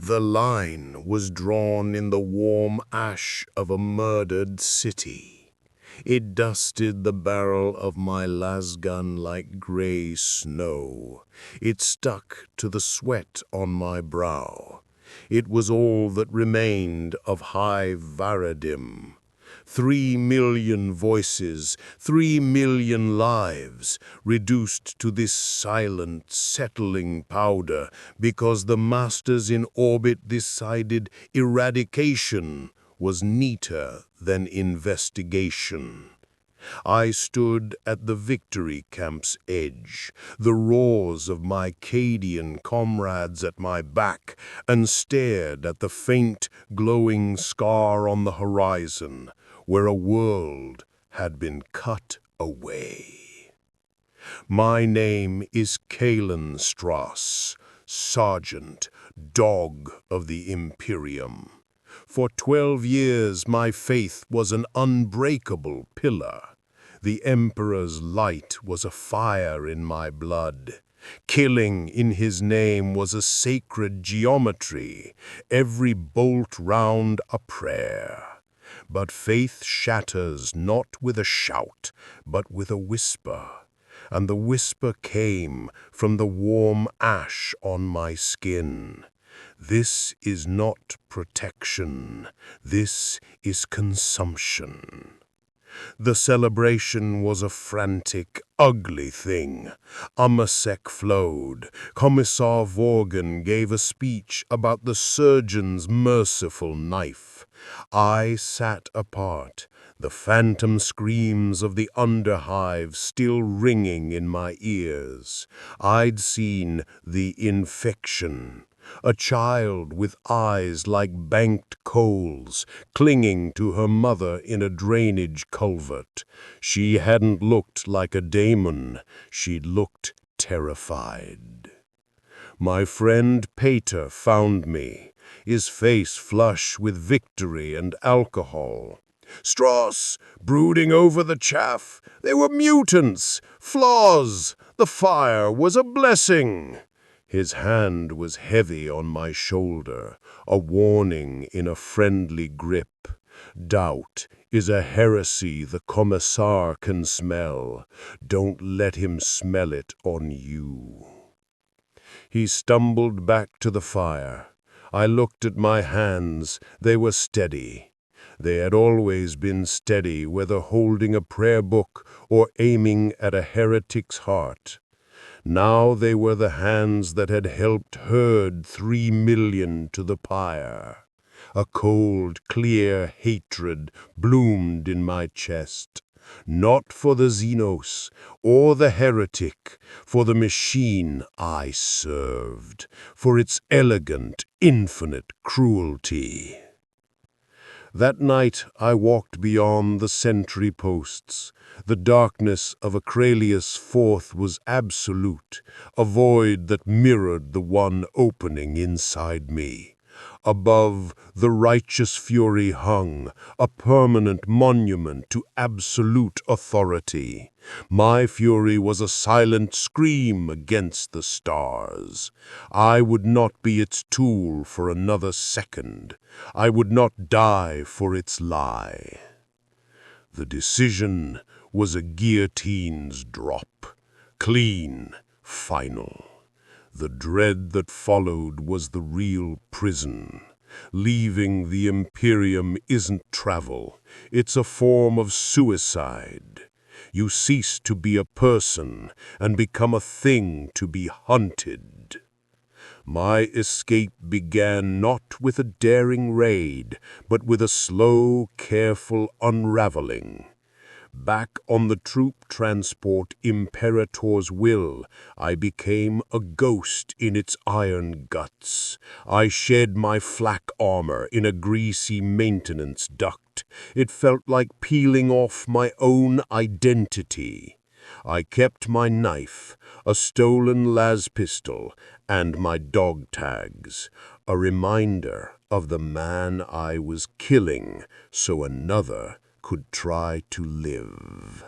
The line was drawn in the warm ash of a murdered city. It dusted the barrel of my lasgun like gray snow. It stuck to the sweat on my brow. It was all that remained of High Varadim. 3 million voices, 3 million lives, reduced to this silent, settling powder because the masters in orbit decided eradication was neater than investigation. I stood at the victory camp's edge, the roars of my Cadian comrades at my back, and stared at the faint, glowing scar on the horizon, where a world had been cut away. My name is Kalen Strass, Sergeant, Dog of the Imperium. For 12 years my faith was an unbreakable pillar. The Emperor's light was a fire in my blood. Killing in his name was a sacred geometry, every bolt round a prayer. But faith shatters not with a shout, but with a whisper. And the whisper came from the warm ash on my skin. This is not protection. This is consumption. The celebration was a frantic, ugly thing. Amasek flowed. Commissar Vorgan gave a speech about the surgeon's merciful knife. I sat apart, the phantom screams of the underhive still ringing in my ears. I'd seen the infection. A child with eyes like banked coals, clinging to her mother in a drainage culvert. She hadn't looked like a daemon. She'd looked terrified. My friend Pater found me, his face flush with victory and alcohol. Strauss, brooding over the chaff. They were mutants, flaws. The fire was a blessing. His hand was heavy on my shoulder, a warning in a friendly grip. Doubt is a heresy the Commissar can smell. Don't let him smell it on you. He stumbled back to the fire. I looked at my hands. They were steady. They had always been steady, whether holding a prayer book or aiming at a heretic's heart. Now they were the hands that had helped herd 3 million to the pyre. A cold, clear hatred bloomed in my chest. Not for the xenos or the heretic, for the machine I served, for its elegant, infinite cruelty. That night I walked beyond the sentry posts. The darkness of Acralius IV was absolute, a void that mirrored the one opening inside me. Above, the righteous fury hung, a permanent monument to absolute authority. My fury was a silent scream against the stars. I would not be its tool for another second. I would not die for its lie. The decision was a guillotine's drop, clean, final. The dread that followed was the real prison. Leaving the Imperium isn't travel. It's a form of suicide. You cease to be a person and become a thing to be hunted. My escape began not with a daring raid, but with a slow, careful unraveling. Back on the troop transport Imperator's will, I became a ghost in its iron guts. I shed my flak armor in a greasy maintenance duct. It felt like peeling off my own identity. I kept my knife, a stolen las pistol, and my dog tags, a reminder of the man I was killing so another could try to live.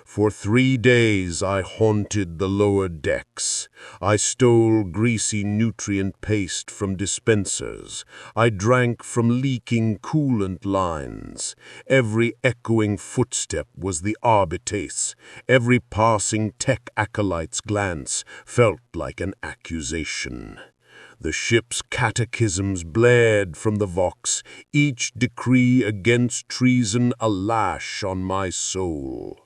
For 3 days I haunted the lower decks. I stole greasy nutrient paste from dispensers. I drank from leaking coolant lines. Every echoing footstep was the arbitase. Every passing tech acolyte's glance felt like an accusation. The ship's catechisms blared from the vox, each decree against treason a lash on my soul.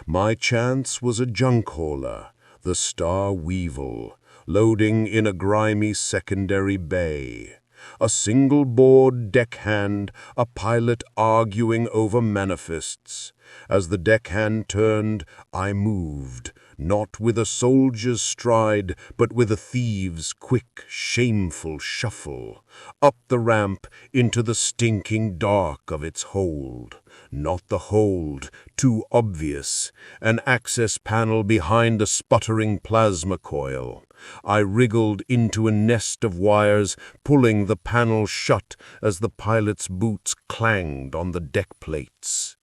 My chance was a junk hauler, the Star Weevil, loading in a grimy secondary bay. A single-board deckhand, a pilot arguing over manifests. As the deckhand turned, I moved, not with a soldier's stride, but with a thief's quick, shameful shuffle, up the ramp into the stinking dark of its hold. Not the hold, too obvious, an access panel behind a sputtering plasma coil. I wriggled into a nest of wires, pulling the panel shut as the pilot's boots clanged on the deck plates.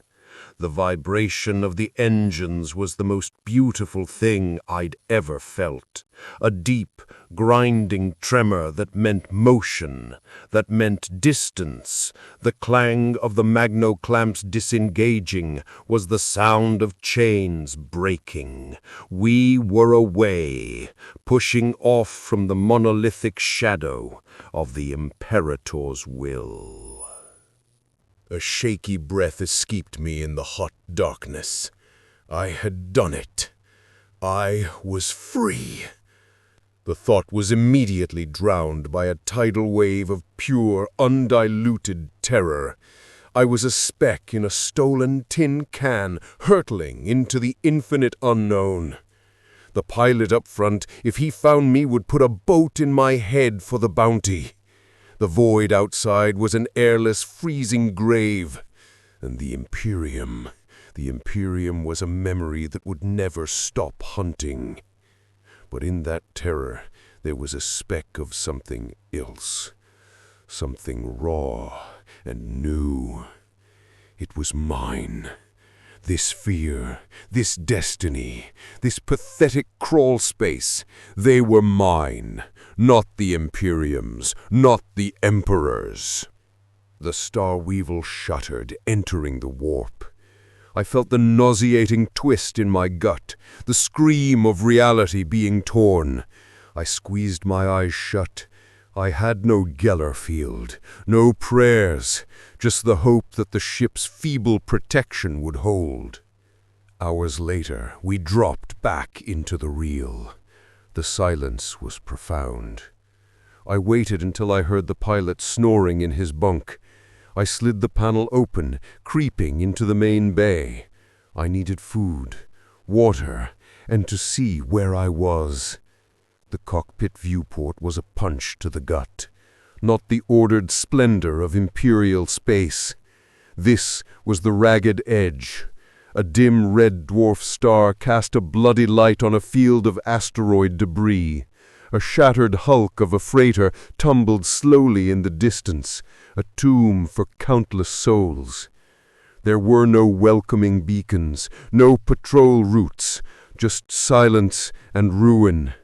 The vibration of the engines was the most beautiful thing I'd ever felt. A deep, grinding tremor that meant motion, that meant distance. The clang of the magno-clamps disengaging was the sound of chains breaking. We were away, pushing off from the monolithic shadow of the Imperator's will. A shaky breath escaped me in the hot darkness. I had done it. I was free. The thought was immediately drowned by a tidal wave of pure, undiluted terror. I was a speck in a stolen tin can, hurtling into the infinite unknown. The pilot up front, if he found me, would put a boat in my head for the bounty. The void outside was an airless, freezing grave. And the Imperium was a memory that would never stop hunting. But in that terror, there was a speck of something else. Something raw and new. It was mine. This fear, this destiny, this pathetic crawl space, they were mine, not the Imperium's, not the Emperor's. The Star Weevil shuddered, entering the warp. I felt the nauseating twist in my gut, the scream of reality being torn. I squeezed my eyes shut. I had no Geller field, no prayers, just the hope that the ship's feeble protection would hold. Hours later, we dropped back into the reel. The silence was profound. I waited until I heard the pilot snoring in his bunk. I slid the panel open, creeping into the main bay. I needed food, water, and to see where I was. The cockpit viewport was a punch to the gut, not the ordered splendor of Imperial space. This was the ragged edge. A dim red dwarf star cast a bloody light on a field of asteroid debris. A shattered hulk of a freighter tumbled slowly in the distance, a tomb for countless souls. There were no welcoming beacons, no patrol routes, just silence and ruin.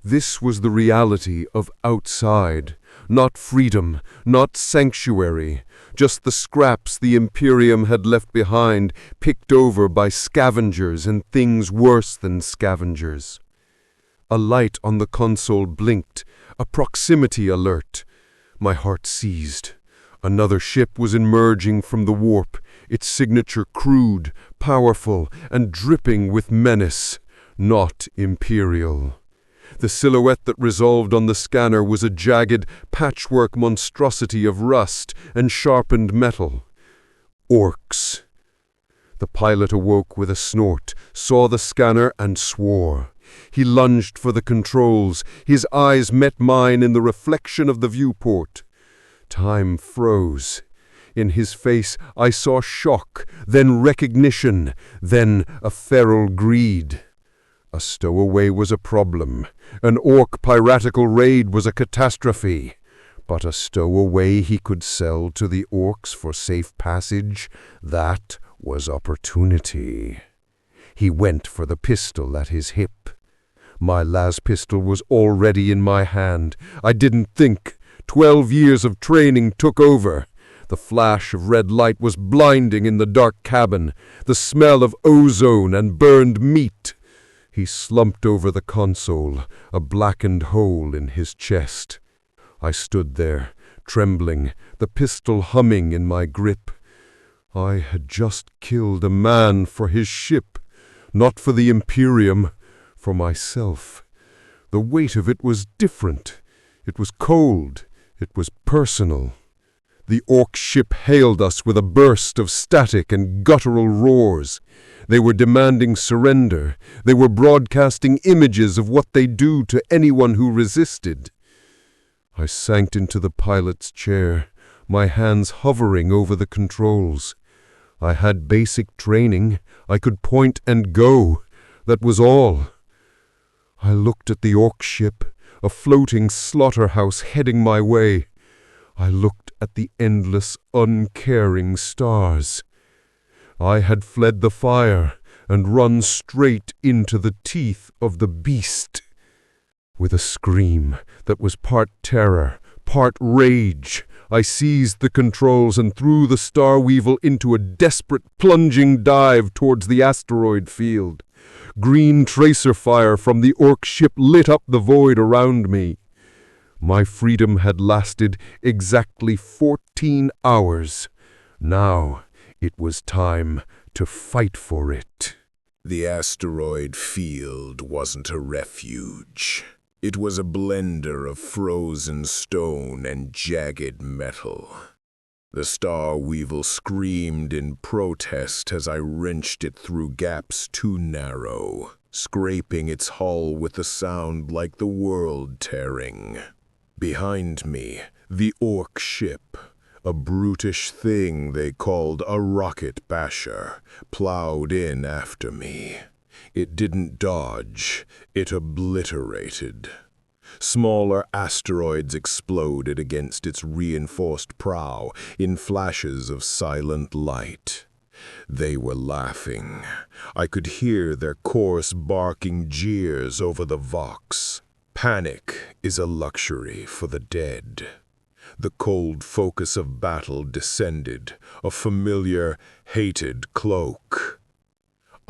This was the reality of outside, not freedom, not sanctuary, just the scraps the Imperium had left behind, picked over by scavengers and things worse than scavengers. A light on the console blinked, a proximity alert. My heart seized. Another ship was emerging from the warp, its signature crude, powerful, and dripping with menace, not Imperial. The silhouette that resolved on the scanner was a jagged, patchwork monstrosity of rust and sharpened metal. Orks. The pilot awoke with a snort, saw the scanner, and swore. He lunged for the controls. His eyes met mine in the reflection of the viewport. Time froze. In his face I saw shock, then recognition, then a feral greed. A stowaway was a problem. An Ork piratical raid was a catastrophe. But a stowaway he could sell to the Orks for safe passage, that was opportunity. He went for the pistol at his hip. My las pistol was already in my hand. I didn't think. 12 years of training took over. The flash of red light was blinding in the dark cabin, the smell of ozone and burned meat. He slumped over the console, a blackened hole in his chest. I stood there, trembling, the pistol humming in my grip. I had just killed a man for his ship, not for the Imperium, for myself. The weight of it was different. It was cold. It was personal. The Ork ship hailed us with a burst of static and guttural roars. They were demanding surrender. They were broadcasting images of what they do to anyone who resisted. I sank into the pilot's chair, my hands hovering over the controls. I had basic training. I could point and go. That was all. I looked at the Ork ship, a floating slaughterhouse heading my way. I looked at the endless, uncaring stars. I had fled the fire and run straight into the teeth of the beast. With a scream that was part terror, part rage, I seized the controls and threw the Star Weevil into a desperate, plunging dive towards the asteroid field. Green tracer fire from the Ork ship lit up the void around me. My freedom had lasted exactly 14 hours. Now it was time to fight for it. The asteroid field wasn't a refuge. It was a blender of frozen stone and jagged metal. The Star Weevil screamed in protest as I wrenched it through gaps too narrow, scraping its hull with a sound like the world tearing. Behind me, the Ork ship, a brutish thing they called a rocket basher, plowed in after me. It didn't dodge, it obliterated. Smaller asteroids exploded against its reinforced prow in flashes of silent light. They were laughing. I could hear their coarse barking jeers over the Vox. Panic is a luxury for the dead. The cold focus of battle descended, a familiar, hated cloak.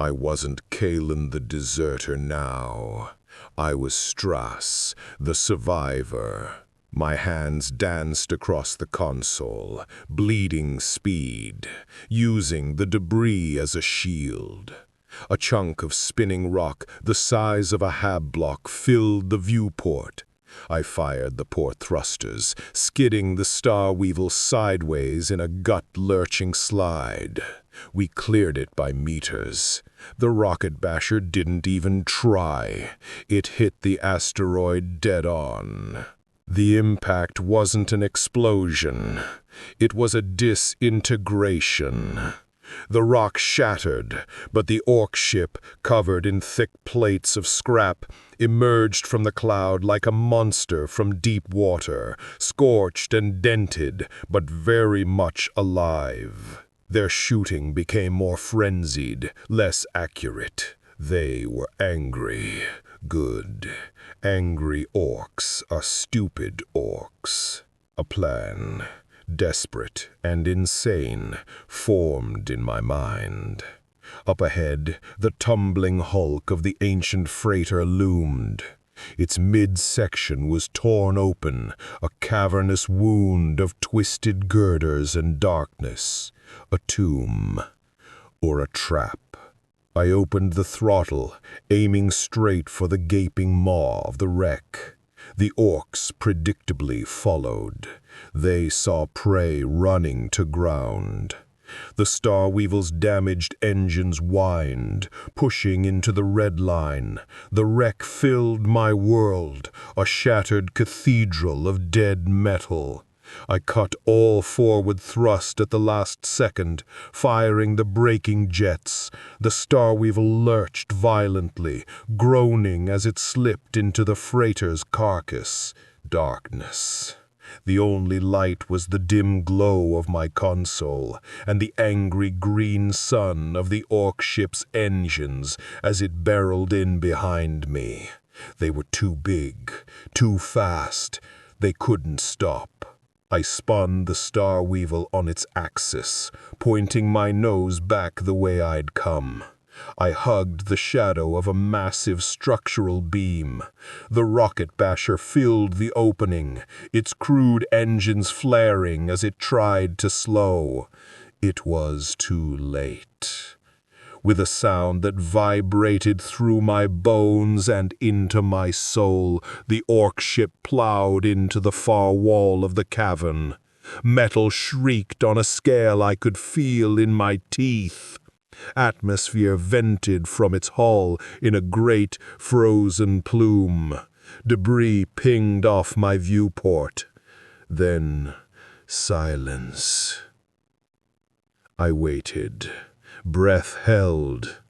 I wasn't Kalen the deserter now. I was Strass, the survivor. My hands danced across the console, bleeding speed, using the debris as a shield. A chunk of spinning rock the size of a hab block filled the viewport. I fired the port thrusters, skidding the Star Weevil sideways in a gut-lurching slide. We cleared it by meters. The rocket basher didn't even try. It hit the asteroid dead on. The impact wasn't an explosion. It was a disintegration. The rock shattered, but the Ork ship, covered in thick plates of scrap, emerged from the cloud like a monster from deep water, scorched and dented, but very much alive. Their shooting became more frenzied, less accurate. They were angry. Good. Angry Orks are stupid Orks. A plan, desperate and insane, formed in my mind. Up ahead, the tumbling hulk of the ancient freighter loomed. Its midsection was torn open, a cavernous wound of twisted girders and darkness. A tomb, or a trap. I opened the throttle, aiming straight for the gaping maw of the wreck. The Orks predictably followed. They saw prey running to ground. The Star Weevil's damaged engines whined, pushing into the red line. The wreck filled my world, a shattered cathedral of dead metal. I cut all forward thrust at the last second, firing the braking jets. The Star Weevil lurched violently, groaning as it slipped into the freighter's carcass. Darkness. The only light was the dim glow of my console and the angry green sun of the Ork ship's engines as it barreled in behind me. They were too big, too fast. They couldn't stop. I spun the Star Weevil on its axis, pointing my nose back the way I'd come. I hugged the shadow of a massive structural beam. The rocket basher filled the opening, its crude engines flaring as it tried to slow. It was too late. With a sound that vibrated through my bones and into my soul, the Ork ship plowed into the far wall of the cavern. Metal shrieked on a scale I could feel in my teeth. Atmosphere vented from its hull in a great frozen plume. Debris pinged off my viewport. Then silence. I waited. Breath held.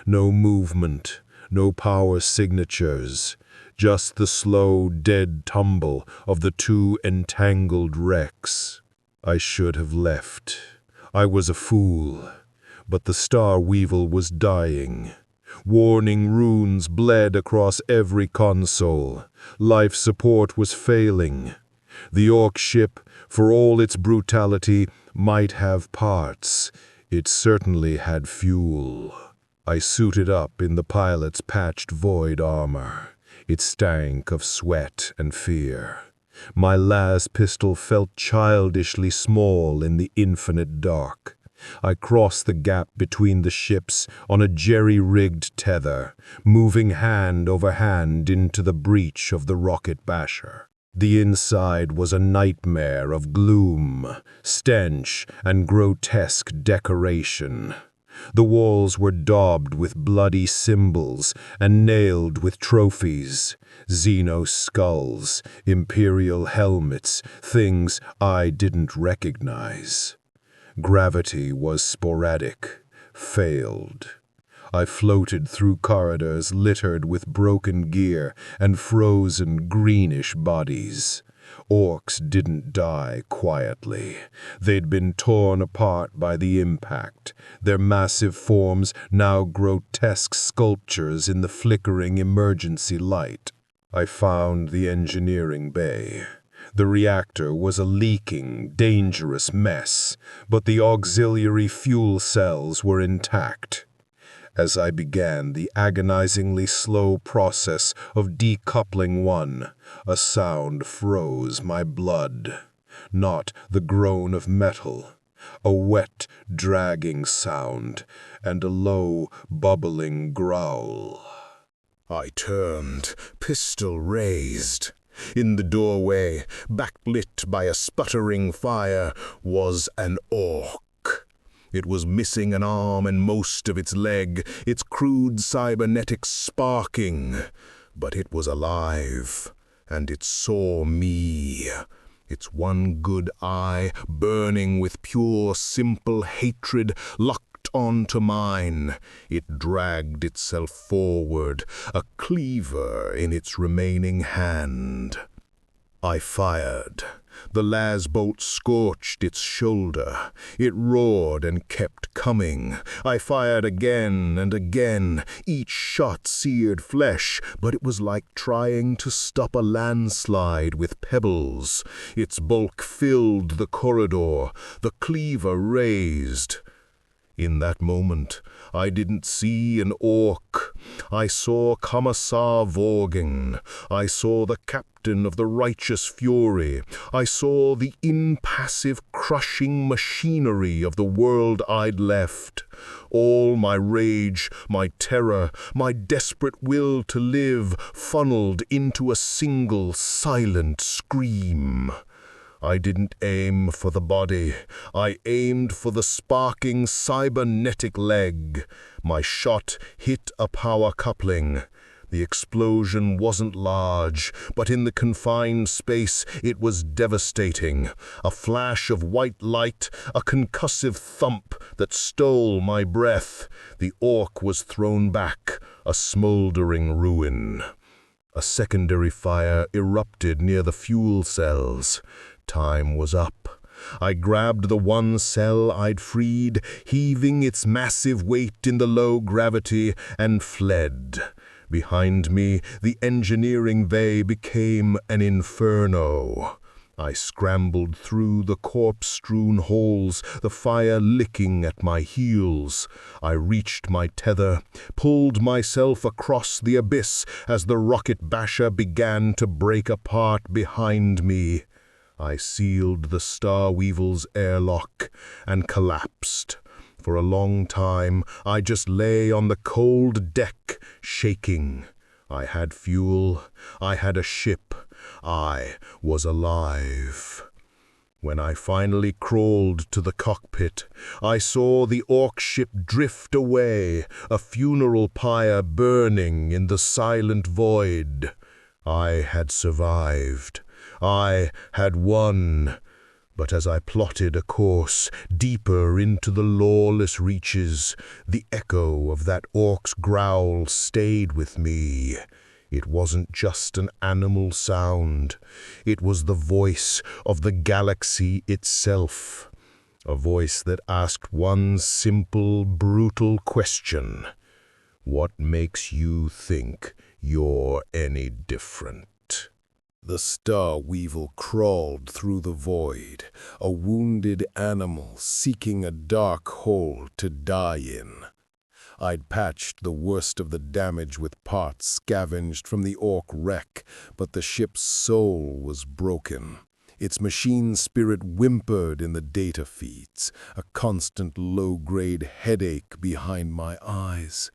No movement, no power signatures. Just the slow, dead tumble of the two entangled wrecks. I should have left. I was a fool. But the Star Weevil was dying. Warning runes bled across every console. Life support was failing. The Ork ship, for all its brutality, might have parts. It certainly had fuel. I suited up in the pilot's patched void armor. It stank of sweat and fear. My las pistol felt childishly small in the infinite dark. I crossed the gap between the ships on a jerry-rigged tether, moving hand over hand into the breach of the rocket basher. The inside was a nightmare of gloom, stench, and grotesque decoration. The walls were daubed with bloody symbols and nailed with trophies, xenos skulls, Imperial helmets, things I didn't recognize. Gravity was sporadic, failed. I floated through corridors littered with broken gear and frozen greenish bodies. Orks didn't die quietly. They'd been torn apart by the impact, their massive forms now grotesque sculptures in the flickering emergency light. I found the engineering bay. The reactor was a leaking, dangerous mess, but the auxiliary fuel cells were intact. As I began the agonizingly slow process of decoupling one, a sound froze my blood. Not the groan of metal, a wet, dragging sound, and a low, bubbling growl. I turned, pistol raised. In the doorway, backlit by a sputtering fire, was an Ork. It was missing an arm and most of its leg, its crude cybernetics sparking. But it was alive, and it saw me. Its one good eye, burning with pure, simple hatred, locked onto mine. It dragged itself forward, a cleaver in its remaining hand. I fired. The las bolt scorched its shoulder. It roared and kept coming. I fired again and again. Each shot seared flesh, but it was like trying to stop a landslide with pebbles. Its bulk filled the corridor. The cleaver raised. In that moment, I didn't see an Ork. I saw Commissar Vorgin. I saw the captain of the righteous fury. I saw the impassive, crushing machinery of the world I'd left. All my rage, my terror, my desperate will to live funneled into a single, silent scream. I didn't aim for the body. I aimed for the sparking cybernetic leg. My shot hit a power coupling. The explosion wasn't large, but in the confined space it was devastating. A flash of white light, a concussive thump that stole my breath. The Ork was thrown back, a smoldering ruin. A secondary fire erupted near the fuel cells. Time was up. I grabbed the one cell I'd freed, heaving its massive weight in the low gravity, and fled. Behind me, the engineering bay became an inferno. I scrambled through the corpse-strewn holes, the fire licking at my heels. I reached my tether, pulled myself across the abyss as the rocket basher began to break apart behind me. I sealed the Star Weevil's airlock and collapsed. For a long time, I just lay on the cold deck, shaking. I had fuel, I had a ship, I was alive. When I finally crawled to the cockpit, I saw the Ork ship drift away, a funeral pyre burning in the silent void. I had survived. I had won. But as I plotted a course deeper into the lawless reaches, the echo of that Ork's growl stayed with me. It wasn't just an animal sound. It was the voice of the galaxy itself. A voice that asked one simple, brutal question. What makes you think you're any different? The Star Weevil crawled through the void, a wounded animal seeking a dark hole to die in. I'd patched the worst of the damage with parts scavenged from the Ork wreck, but the ship's soul was broken. Its machine spirit whimpered in the data feeds, a constant low-grade headache behind my eyes.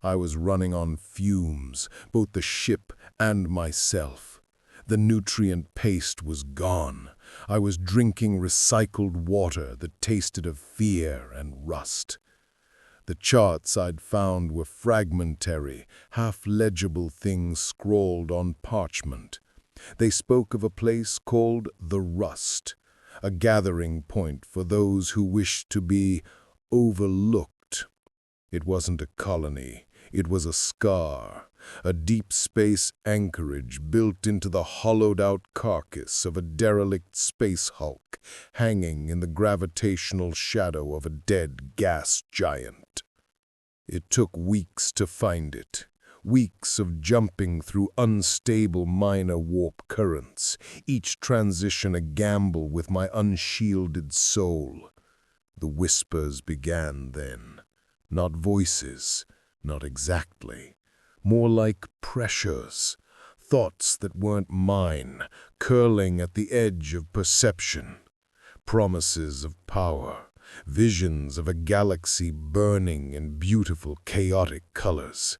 I was running on fumes, both the ship and myself. The nutrient paste was gone. I was drinking recycled water that tasted of fear and rust. The charts I'd found were fragmentary, half-legible things scrawled on parchment. They spoke of a place called the Rust, a gathering point for those who wished to be overlooked. It wasn't a colony. It was a scar, a deep space anchorage built into the hollowed-out carcass of a derelict space hulk, hanging in the gravitational shadow of a dead gas giant. It took weeks to find it, weeks of jumping through unstable minor warp currents, each transition a gamble with my unshielded soul. The whispers began then, not voices, not exactly, more like pressures, thoughts that weren't mine, curling at the edge of perception, promises of power, visions of a galaxy burning in beautiful, chaotic colors.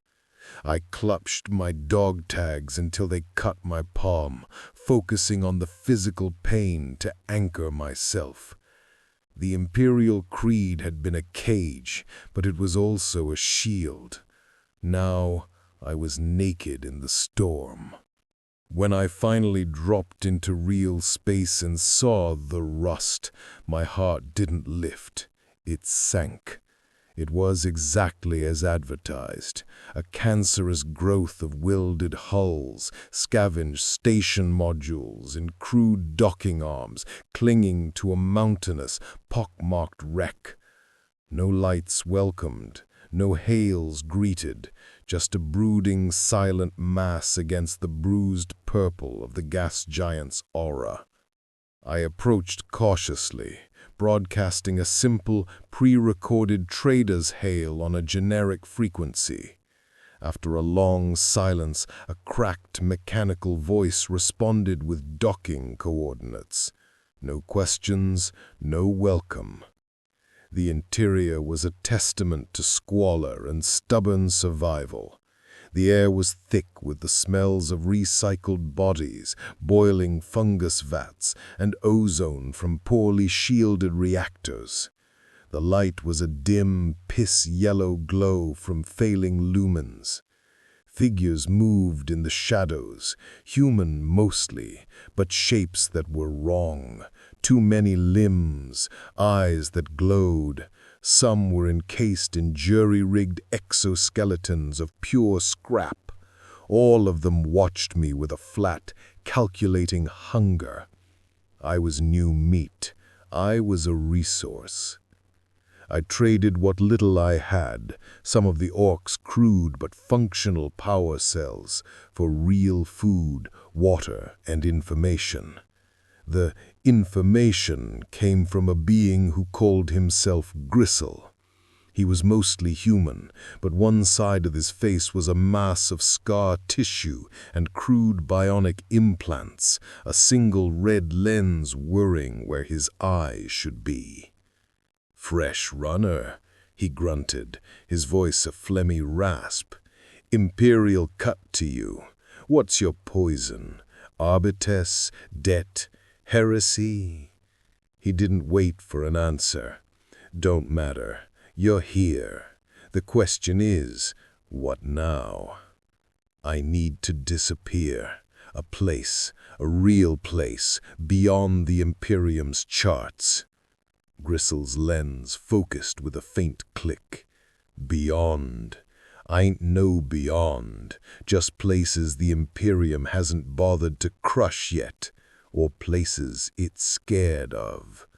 I clutched my dog tags until they cut my palm, focusing on the physical pain to anchor myself. The Imperial creed had been a cage, but it was also a shield. Now I was naked in the storm. When I finally dropped into real space and saw the Rust, my heart didn't lift. It sank. It was exactly as advertised, a cancerous growth of welded hulls, scavenged station modules, and crude docking arms clinging to a mountainous, pockmarked wreck. No lights welcomed, no hails greeted, just a brooding, silent mass against the bruised purple of the gas giant's aura. I approached cautiously, broadcasting a simple, pre-recorded trader's hail on a generic frequency. After a long silence, a cracked mechanical voice responded with docking coordinates. No questions, no welcome. The interior was a testament to squalor and stubborn survival. The air was thick with the smells of recycled bodies, boiling fungus vats, and ozone from poorly shielded reactors. The light was a dim, piss-yellow glow from failing lumens. Figures moved in the shadows, human mostly, but shapes that were wrong. Too many limbs, eyes that glowed. Some were encased in jury-rigged exoskeletons of pure scrap. All of them watched me with a flat, calculating hunger. I was new meat. I was a resource. I traded what little I had, some of the Orks' crude but functional power cells, for real food, water, and information. The information came from a being who called himself Gristle. He was mostly human, but one side of his face was a mass of scar tissue and crude bionic implants, a single red lens whirring where his eyes should be. "Fresh runner," he grunted, his voice a phlegmy rasp. "Imperial cut to you. What's your poison? Arbites, debt, heresy?" He didn't wait for an answer. "Don't matter. You're here. The question is, what now?" "I need to disappear. A place, a real place, beyond the Imperium's charts." Gristle's lens focused with a faint click. "Beyond. I ain't no beyond. Just places the Imperium hasn't bothered to crush yet, or places it's scared of."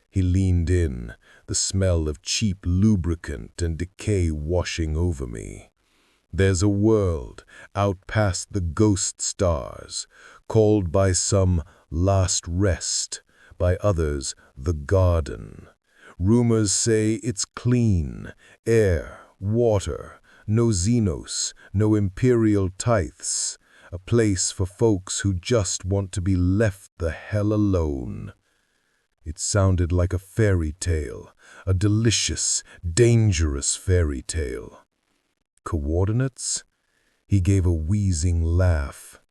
He leaned in, the smell of cheap lubricant and decay washing over me. "There's a world out past the ghost stars, called by some Last Rest, by others the Garden. Rumors say it's clean, air, water, no xenos, no Imperial tithes, a place for folks who just want to be left the hell alone." It sounded like a fairy tale, a delicious, dangerous fairy tale. "Coordinates?" He gave a wheezing laugh.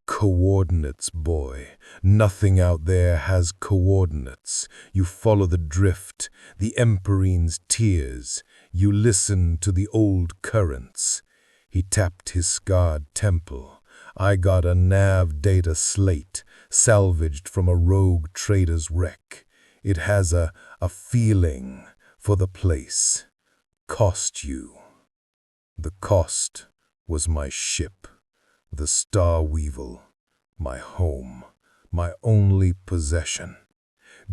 "Coordinates, boy. Nothing out there has coordinates. You follow the drift, the Emperene's tears. You listen to the old currents." He tapped his scarred temple. "I got a nav data slate, salvaged from a rogue trader's wreck. It has a feeling for the place. Cost you." The cost was my ship, the Star Weevil, my home, my only possession.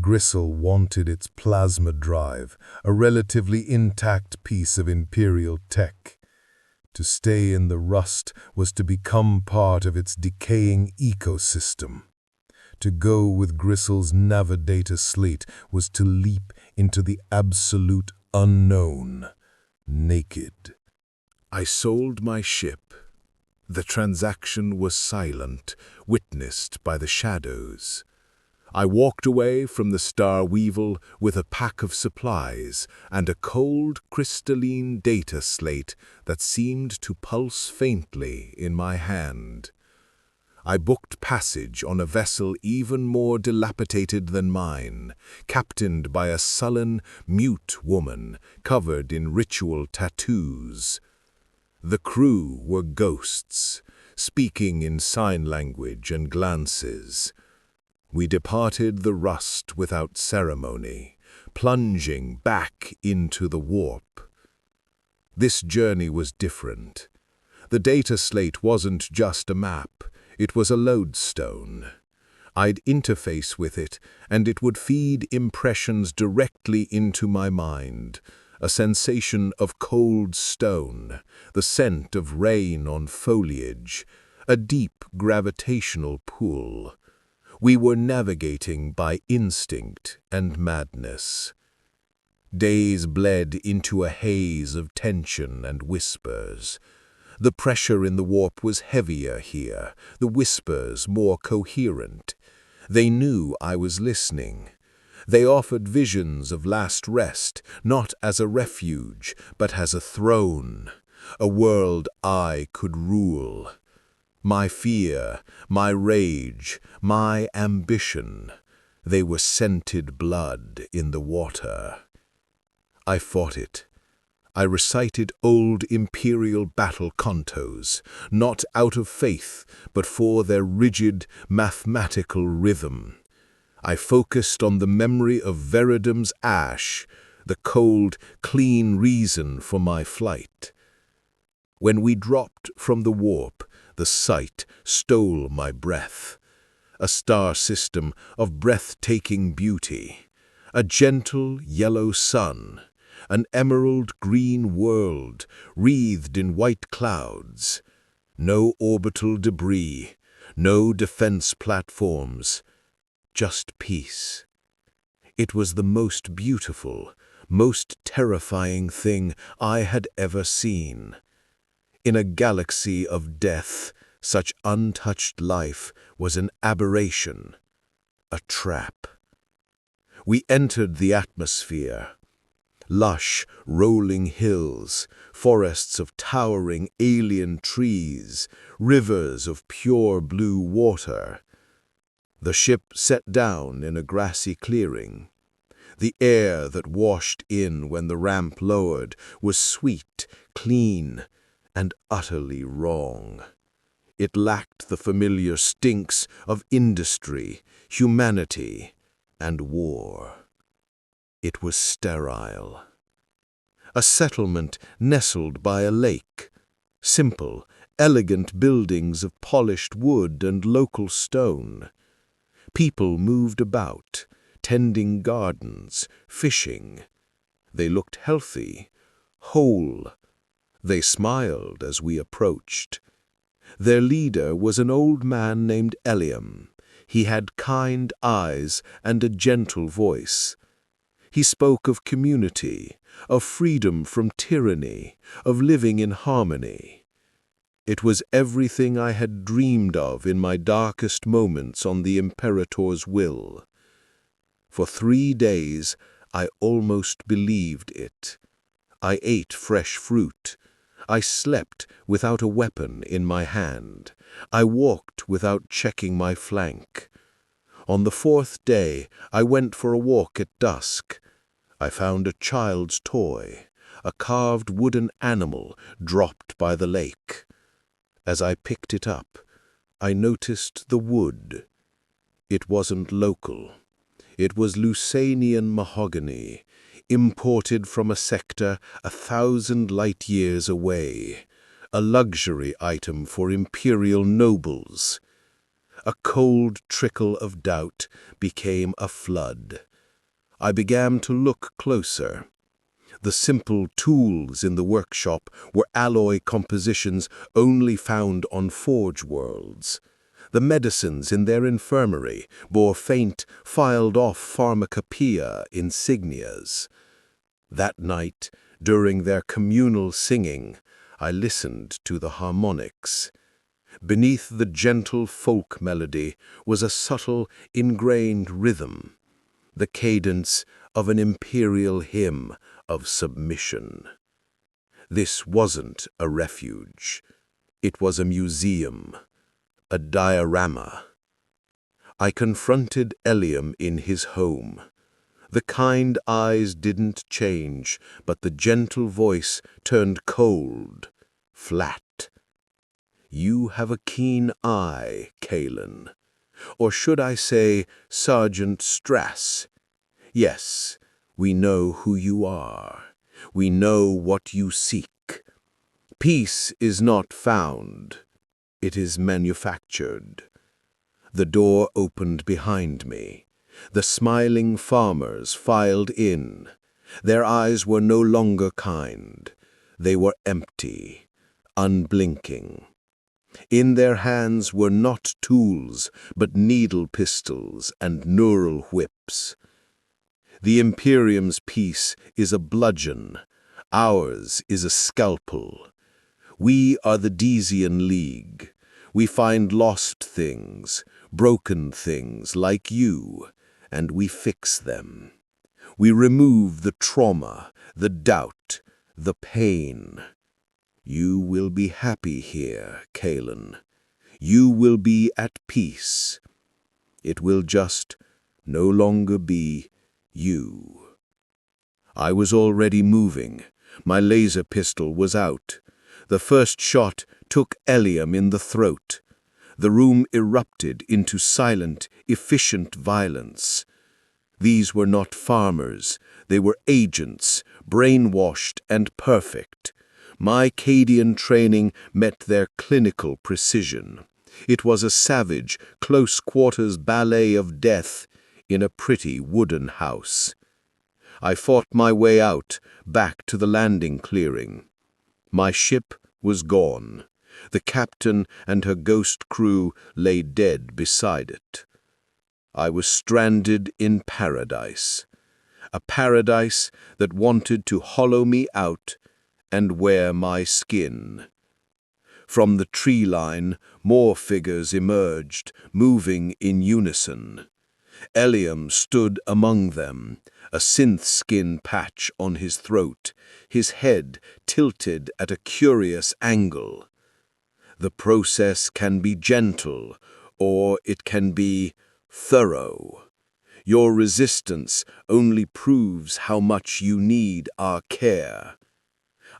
Gristle wanted its plasma drive, a relatively intact piece of Imperial tech. To stay in the rust was to become part of its decaying ecosystem. To go with Gristle's Navigata slate was to leap into the absolute unknown, naked. I sold my ship. The transaction was silent, witnessed by the shadows. I walked away from the Star Weevil with a pack of supplies and a cold, crystalline data slate that seemed to pulse faintly in my hand. I booked passage on a vessel even more dilapidated than mine, captained by a sullen, mute woman covered in ritual tattoos. The crew were ghosts, speaking in sign language and glances. We departed the rust without ceremony, plunging back into the warp. This journey was different. The data slate wasn't just a map. It was a lodestone. I'd interface with it, and it would feed impressions directly into my mind. A sensation of cold stone, the scent of rain on foliage, a deep gravitational pull. We were navigating by instinct and madness. Days bled into a haze of tension and whispers. The pressure in the warp was heavier here, the whispers more coherent. They knew I was listening. They offered visions of last rest, not as a refuge, but as a throne, a world I could rule. My fear, my rage, my ambition, they were scented blood in the water. I fought it. I recited old Imperial battle contos, not out of faith, but for their rigid, mathematical rhythm. I focused on the memory of Veridum's ash, the cold, clean reason for my flight. When we dropped from the warp, the sight stole my breath. a star system of breathtaking beauty, a gentle yellow sun, an emerald-green world wreathed in white clouds, no orbital debris, no defense platforms, just peace. It was the most beautiful, most terrifying thing I had ever seen. In a galaxy of death, such untouched life was an aberration, a trap. We entered the atmosphere. Lush, rolling hills, forests of towering alien trees, rivers of pure blue water. The ship set down in a grassy clearing. The air that washed in when the ramp lowered was sweet, clean, and utterly wrong. It lacked the familiar stinks of industry, humanity, and war. It was sterile. A settlement nestled by a lake. Simple, elegant buildings of polished wood and local stone. People moved about, tending gardens, fishing. They looked healthy, whole. They smiled as we approached. Their leader was an old man named Eliam. He had kind eyes and a gentle voice. He spoke of community, of freedom from tyranny, of living in harmony. It was everything I had dreamed of in my darkest moments on the Imperator's will. For 3 days, I almost believed it. I ate fresh fruit. I slept without a weapon in my hand. I walked without checking my flank. On the 4th day, I went for a walk at dusk. I found a child's toy, a carved wooden animal dropped by the lake. As I picked it up, I noticed the wood. It wasn't local. It was Lusanian mahogany, imported from a sector 1,000 light-years away, a luxury item for Imperial nobles. A cold trickle of doubt became a flood. I began to look closer. The simple tools in the workshop were alloy compositions only found on forge worlds. The medicines in their infirmary bore faint, filed-off pharmacopoeia insignias. That night, during their communal singing, I listened to the harmonics. Beneath the gentle folk melody was a subtle, ingrained rhythm, the cadence of an imperial hymn of submission. This wasn't a refuge. It was a museum, a diorama. I confronted Eliam in his home. The kind eyes didn't change, but the gentle voice turned cold, flat. You have a keen eye, Kalen. Or should I say, Sergeant Strass? Yes, we know who you are. We know what you seek. Peace is not found. It is manufactured. The door opened behind me. The smiling farmers filed in. Their eyes were no longer kind. They were empty, unblinking. In their hands were not tools, but needle pistols and neural whips. The Imperium's peace is a bludgeon. Ours is a scalpel. We are the Desian League. We find lost things, broken things like you, and we fix them. We remove the trauma, the doubt, the pain. You will be happy here, Kalen. You will be at peace. It will just no longer be you. I was already moving. My laser pistol was out. The first shot took Eliam in the throat. The room erupted into silent, efficient violence. These were not farmers. They were agents, brainwashed and perfect. My Cadian training met their clinical precision. It was a savage, close-quarters ballet of death in a pretty wooden house. I fought my way out, back to the landing clearing. My ship was gone. The captain and her ghost crew lay dead beside it. I was stranded in paradise, a paradise that wanted to hollow me out and wear my skin. From the tree line, more figures emerged, moving in unison. Eliam stood among them, a synth skin patch on his throat, his head tilted at a curious angle. The process can be gentle, or it can be thorough. Your resistance only proves how much you need our care.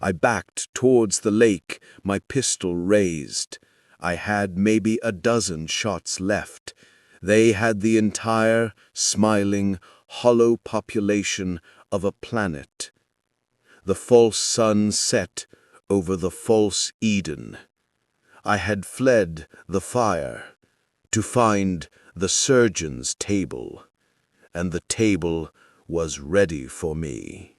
I backed towards the lake, my pistol raised. I had maybe a dozen shots left. They had the entire, smiling, hollow population of a planet. The false sun set over the false Eden. I had fled the fire to find the surgeon's table, and the table was ready for me.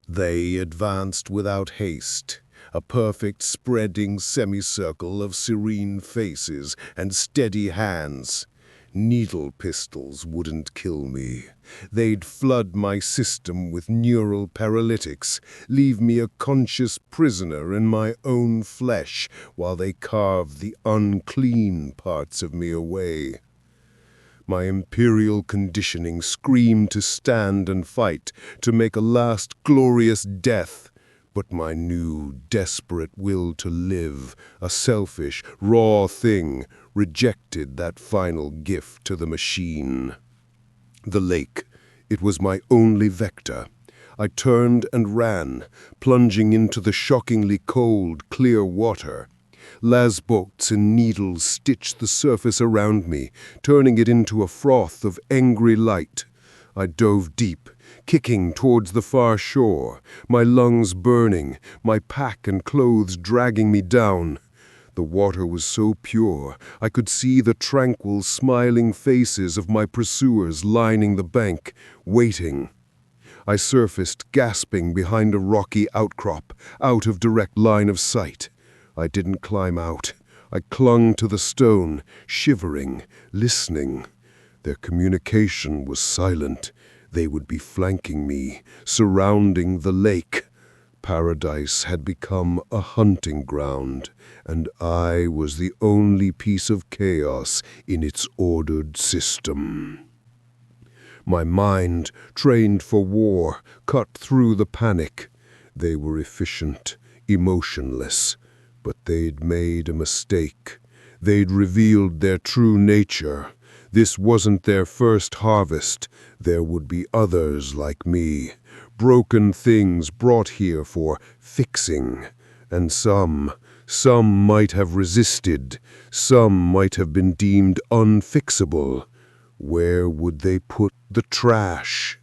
They advanced without haste, a perfect spreading semicircle of serene faces and steady hands. Needle pistols wouldn't kill me. They'd flood my system with neural paralytics, leave me a conscious prisoner in my own flesh while they carved the unclean parts of me away. My Imperial conditioning screamed to stand and fight, to make a last glorious death. But my new, desperate will to live, a selfish, raw thing, rejected that final gift to the machine. The lake, it was my only vector. I turned and ran, plunging into the shockingly cold, clear water. Lasbolts and needles stitched the surface around me, turning it into a froth of angry light. I dove deep, kicking towards the far shore, my lungs burning, my pack and clothes dragging me down. The water was so pure, I could see the tranquil, smiling faces of my pursuers lining the bank, waiting. I surfaced, gasping behind a rocky outcrop, out of direct line of sight. I didn't climb out. I clung to the stone, shivering, listening. Their communication was silent. They would be flanking me, surrounding the lake. Paradise had become a hunting ground, and I was the only piece of chaos in its ordered system. My mind, trained for war, cut through the panic. They were efficient, emotionless, but they'd made a mistake. They'd revealed their true nature. This wasn't their first harvest. There would be others like me, broken things brought here for fixing. And some might have resisted. Some might have been deemed unfixable. Where would they put the trash?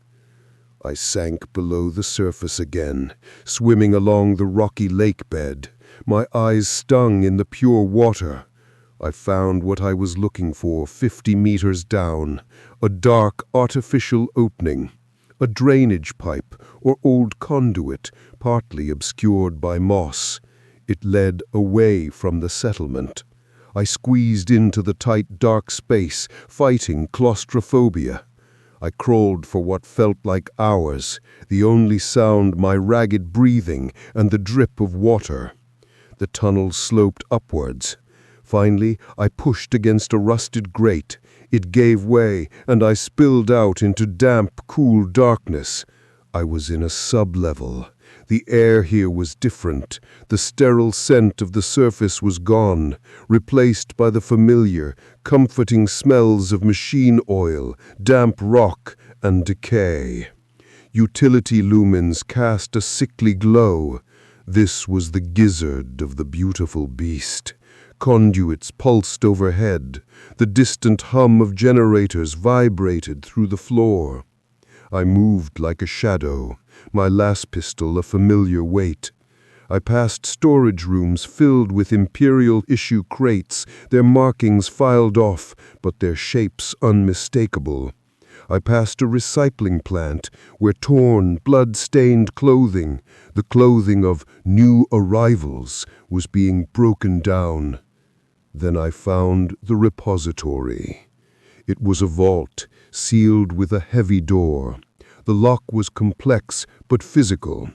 I sank below the surface again, swimming along the rocky lake bed. My eyes stung in the pure water. I found what I was looking for 50 meters down, a dark artificial opening, a drainage pipe or old conduit partly obscured by moss. It led away from the settlement. I squeezed into the tight, dark space, fighting claustrophobia. I crawled for what felt like hours, the only sound my ragged breathing and the drip of water. The tunnel sloped upwards. Finally, I pushed against a rusted grate. It gave way, and I spilled out into damp, cool darkness. I was in a sub-level. The air here was different. The sterile scent of the surface was gone, replaced by the familiar, comforting smells of machine oil, damp rock, and decay. Utility lumens cast a sickly glow. This was the gizzard of the beautiful beast. Conduits pulsed overhead. The distant hum of generators vibrated through the floor. I moved like a shadow, my las pistol a familiar weight. I passed storage rooms filled with Imperial issue crates, their markings filed off, but their shapes unmistakable. I passed a recycling plant where torn, blood-stained clothing, the clothing of new arrivals, was being broken down. Then I found the repository. It was a vault, sealed with a heavy door. The lock was complex but physical.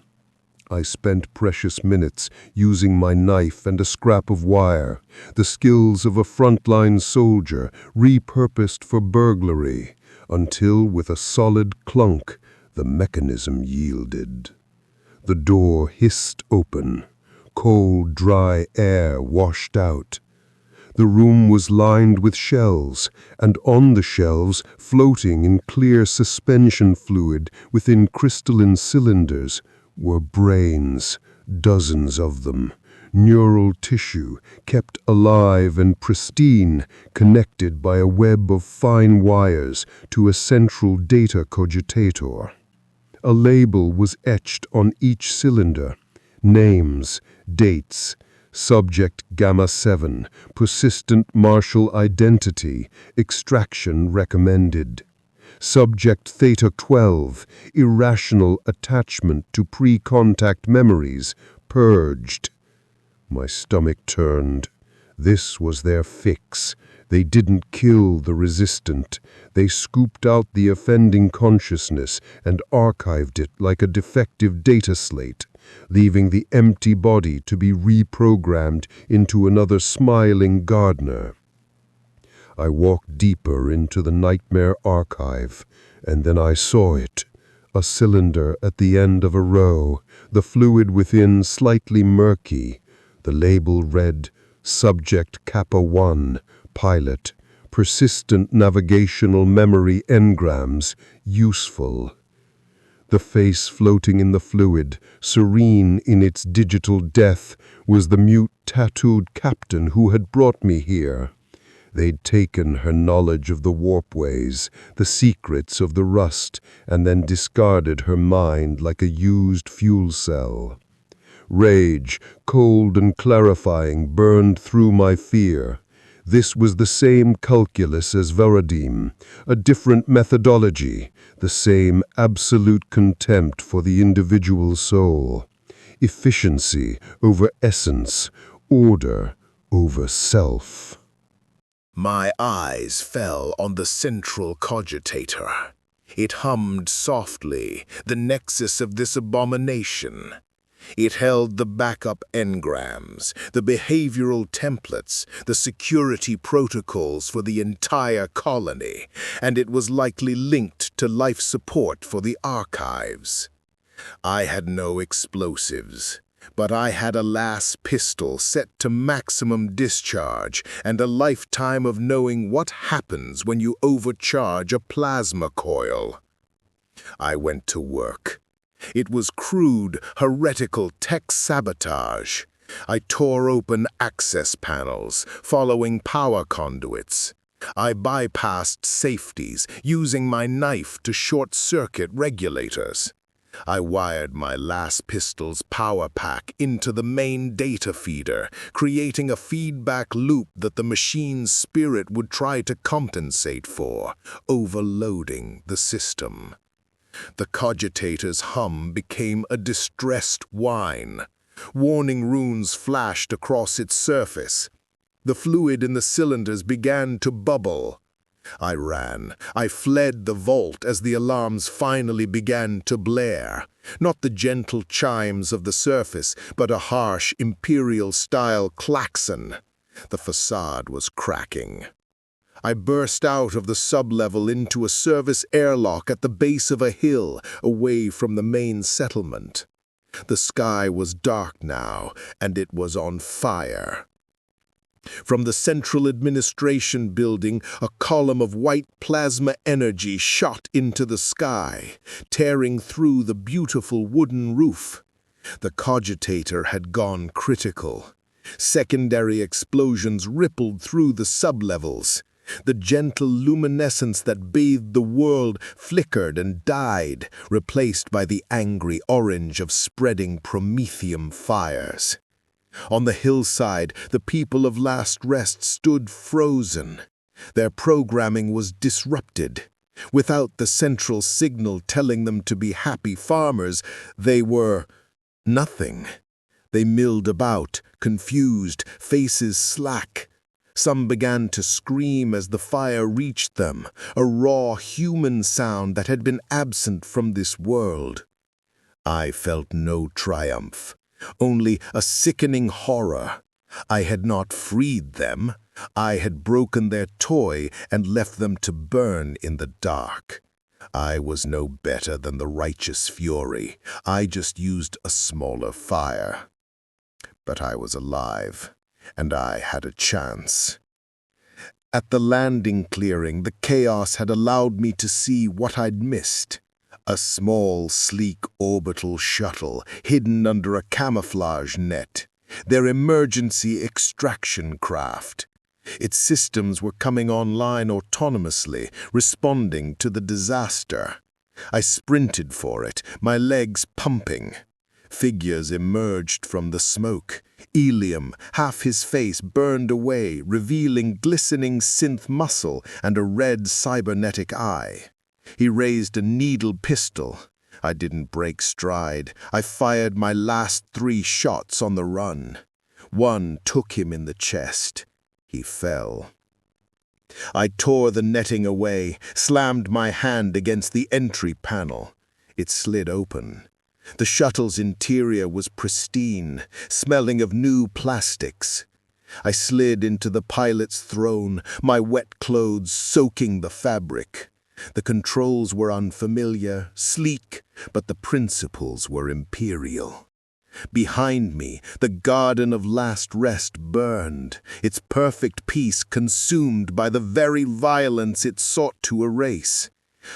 I spent precious minutes using my knife and a scrap of wire, the skills of a frontline soldier repurposed for burglary, until with a solid clunk the mechanism yielded. The door hissed open. Cold, dry air washed out. The room was lined with shelves, and on the shelves, floating in clear suspension fluid within crystalline cylinders, were brains, dozens of them, neural tissue kept alive and pristine, connected by a web of fine wires to a central data cogitator. A label was etched on each cylinder: names, dates, subject Gamma 7, persistent martial identity, extraction recommended. Subject Theta 12, irrational attachment to pre-contact memories, purged. My stomach turned. This was their fix. They didn't kill the resistant. They scooped out the offending consciousness and archived it like a defective data slate, leaving the empty body to be reprogrammed into another smiling gardener. I walked deeper into the nightmare archive, and then I saw it. A cylinder at the end of a row, the fluid within slightly murky. The label read, Subject Kappa 1, Pilot, Persistent Navigational Memory Engrams, Useful. The face floating in the fluid, serene in its digital death, was the mute, tattooed captain who had brought me here. They'd taken her knowledge of the warpways, the secrets of the rust, and then discarded her mind like a used fuel cell. Rage, cold and clarifying, burned through my fear. This was the same calculus as Varadim, a different methodology, the same absolute contempt for the individual soul. Efficiency over essence, order over self. My eyes fell on the central cogitator. It hummed softly, the nexus of this abomination. It held the backup engrams, the behavioral templates, the security protocols for the entire colony, and it was likely linked to life support for the archives. I had no explosives, but I had a las pistol set to maximum discharge and a lifetime of knowing what happens when you overcharge a plasma coil. I went to work. It was crude, heretical tech sabotage. I tore open access panels, following power conduits. I bypassed safeties, using my knife to short-circuit regulators. I wired my las pistol's power pack into the main data feeder, creating a feedback loop that the machine's spirit would try to compensate for, overloading the system. The cogitator's hum became a distressed whine. Warning runes flashed across its surface. The fluid in the cylinders began to bubble. I ran. I fled the vault as the alarms finally began to blare. Not the gentle chimes of the surface, but a harsh Imperial-style klaxon. The facade was cracking. I burst out of the sublevel into a service airlock at the base of a hill, away from the main settlement. The sky was dark now, and it was on fire. From the Central Administration Building, a column of white plasma energy shot into the sky, tearing through the beautiful wooden roof. The cogitator had gone critical. Secondary explosions rippled through the sublevels. The gentle luminescence that bathed the world flickered and died, replaced by the angry orange of spreading promethium fires. On the hillside, the people of Last Rest stood frozen. Their programming was disrupted. Without the central signal telling them to be happy farmers, they were nothing. They milled about, confused, faces slack. Some began to scream as the fire reached them, a raw human sound that had been absent from this world. I felt no triumph, only a sickening horror. I had not freed them. I had broken their toy and left them to burn in the dark. I was no better than the righteous fury. I just used a smaller fire. But I was alive, and I had a chance. At the landing clearing, the chaos had allowed me to see what I'd missed. A small, sleek orbital shuttle hidden under a camouflage net. Their emergency extraction craft. Its systems were coming online autonomously, responding to the disaster. I sprinted for it, my legs pumping. Figures emerged from the smoke. Ilium, half his face burned away, revealing glistening synth muscle and a red cybernetic eye. He raised a needle pistol. I didn't break stride. I fired my last 3 shots on the run. One took him in the chest. He fell. I tore the netting away, slammed my hand against the entry panel. It slid open. The shuttle's interior was pristine, smelling of new plastics. I slid into the pilot's throne, my wet clothes soaking the fabric. The controls were unfamiliar, sleek, but the principles were Imperial. Behind me, the Garden of Last Rest burned, its perfect peace consumed by the very violence it sought to erase.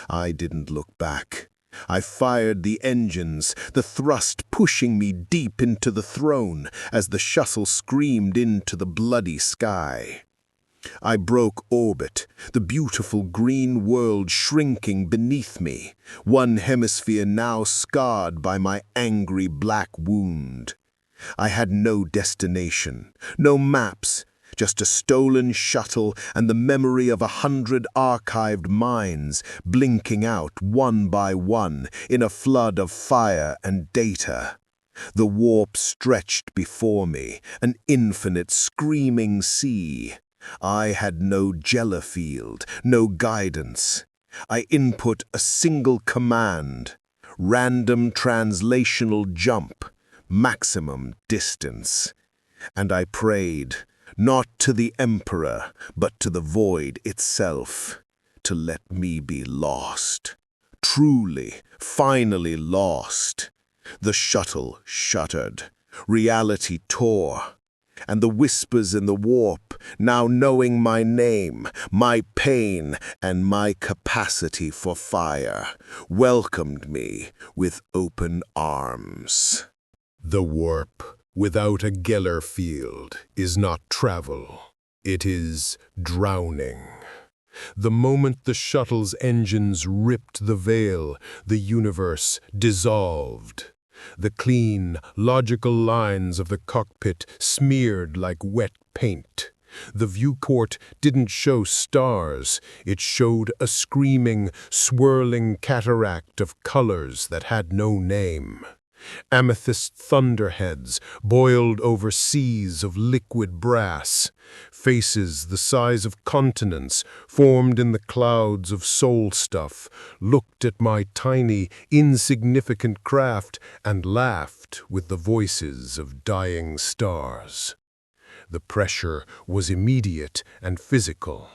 I didn't look back. I fired the engines, the thrust pushing me deep into the throne as the shuttle screamed into the bloody sky. I broke orbit, the beautiful green world shrinking beneath me, one hemisphere now scarred by my angry black wound. I had no destination, no maps, just a stolen shuttle and the memory of 100 archived minds blinking out one by one in a flood of fire and data. The warp stretched before me, an infinite screaming sea. I had no Jellifield, no guidance. I input a single command, random translational jump, maximum distance. And I prayed, not to the Emperor, but to the void itself, to let me be lost. Truly, finally lost. The shuttle shuddered. Reality tore. And the whispers in the warp, now knowing my name, my pain, and my capacity for fire, welcomed me with open arms. The warp, without a Geller field, is not travel. It is drowning. The moment the shuttle's engines ripped the veil, the universe dissolved. The clean, logical lines of the cockpit smeared like wet paint. The viewport didn't show stars, it showed a screaming, swirling cataract of colors that had no name. Amethyst thunderheads boiled over seas of liquid brass. Faces the size of continents, formed in the clouds of soul stuff, looked at my tiny, insignificant craft and laughed with the voices of dying stars. The pressure was immediate and physical.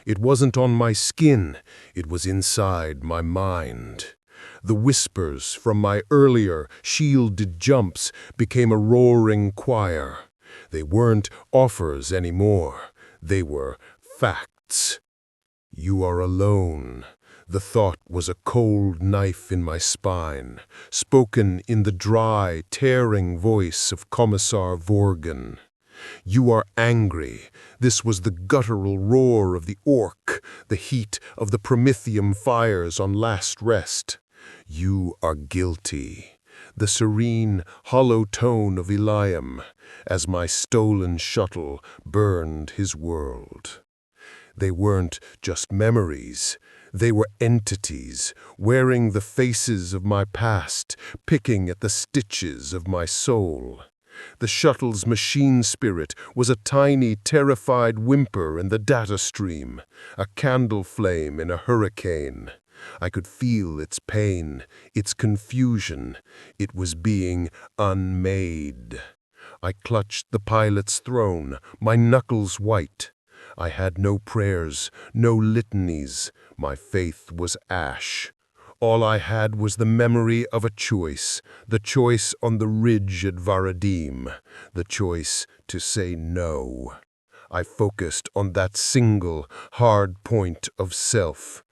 It wasn't on my skin, it was inside my mind. The whispers from my earlier shielded jumps became a roaring choir. They weren't offers anymore. They were facts. You are alone. The thought was a cold knife in my spine, spoken in the dry, tearing voice of Commissar Vorgan. You are angry. This was the guttural roar of the orc, the heat of the Prometheum fires on last rest. You are guilty. The serene, hollow tone of Eliam, as my stolen shuttle burned his world. They weren't just memories. They were entities, wearing the faces of my past, picking at the stitches of my soul. The shuttle's machine spirit was a tiny, terrified whimper in the data stream, a candle flame in a hurricane. I could feel its pain, its confusion. It was being unmade. I clutched the pilot's throne, my knuckles white. I had no prayers, no litanies. My faith was ash. All I had was the memory of a choice, the choice on the ridge at Varadim, the choice to say no. I focused on that single, hard point of self.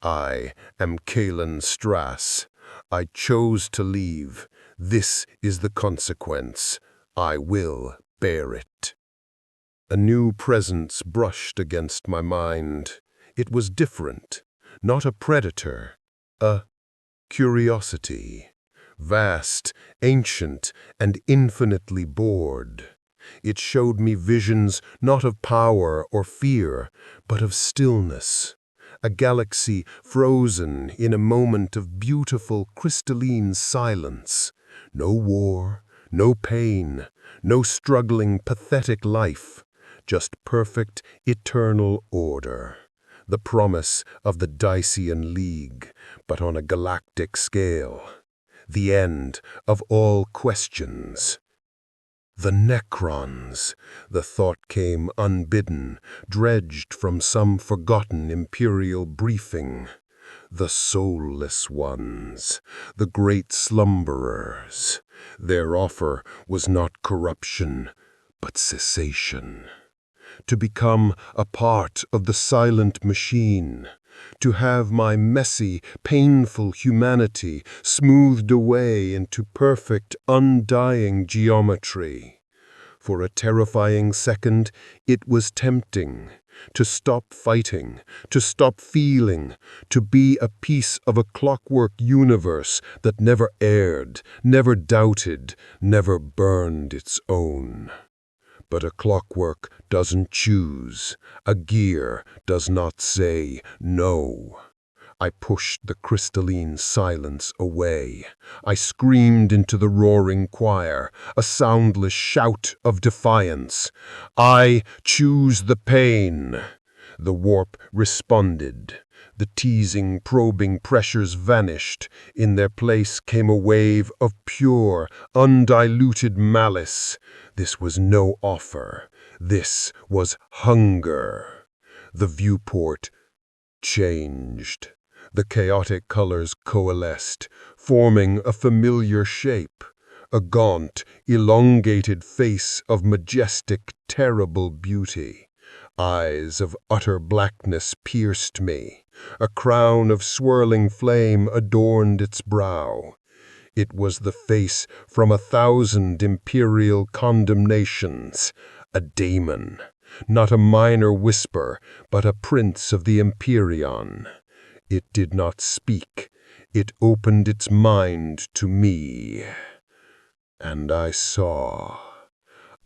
I am Kalen Strass. I chose to leave. This is the consequence. I will bear it. A new presence brushed against my mind. It was different, not a predator, a curiosity, vast, ancient, and infinitely bored. It showed me visions not of power or fear, but of stillness. A galaxy frozen in a moment of beautiful crystalline silence. No war, no pain, no struggling, pathetic life. Just perfect, eternal order. The promise of the Dacian League, but on a galactic scale. The end of all questions. The Necrons, the thought came unbidden, dredged from some forgotten Imperial briefing. The soulless ones, the great slumberers. Their offer was not corruption, but cessation. To become a part of the silent machine. To have my messy, painful humanity smoothed away into perfect, undying geometry. For a terrifying second, it was tempting to stop fighting, to stop feeling, to be a piece of a clockwork universe that never erred, never doubted, never burned its own. But a clockwork doesn't choose. A gear does not say no. I pushed the crystalline silence away. I screamed into the roaring choir, a soundless shout of defiance. I choose the pain. The warp responded. The teasing, probing pressures vanished. In their place came a wave of pure, undiluted malice. This was no offer. This was hunger. The viewport changed. The chaotic colors coalesced, forming a familiar shape. A gaunt, elongated face of majestic, terrible beauty. Eyes of utter blackness pierced me. A crown of swirling flame adorned its brow. It was the face from 1,000 imperial condemnations. A daemon, not a minor whisper, but a prince of the Imperion. It did not speak. It opened its mind to me. And I saw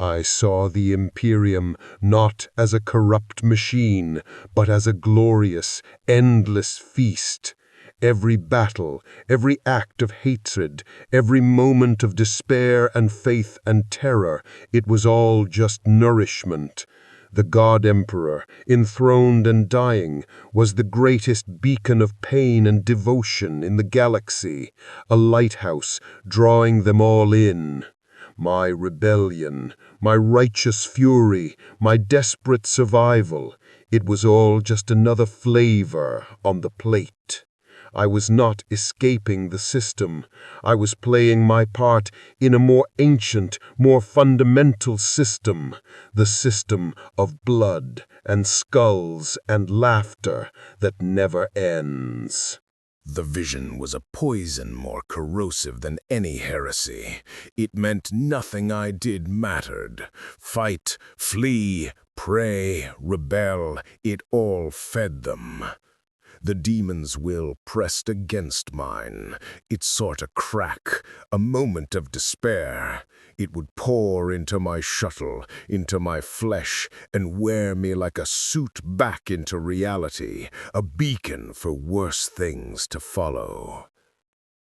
the Imperium not as a corrupt machine, but as a glorious, endless feast. Every battle, every act of hatred, every moment of despair and faith and terror, it was all just nourishment. The God Emperor, enthroned and dying, was the greatest beacon of pain and devotion in the galaxy, a lighthouse drawing them all in. My rebellion, my righteous fury, my desperate survival, it was all just another flavor on the plate. I was not escaping the system. I was playing my part in a more ancient, more fundamental system, the system of blood and skulls and laughter that never ends. The vision was a poison more corrosive than any heresy. It meant nothing I did mattered. Fight, flee, pray, rebel, it all fed them. The demon's will pressed against mine. It sought a crack, a moment of despair. It would pour into my shuttle, into my flesh, and wear me like a suit back into reality, a beacon for worse things to follow.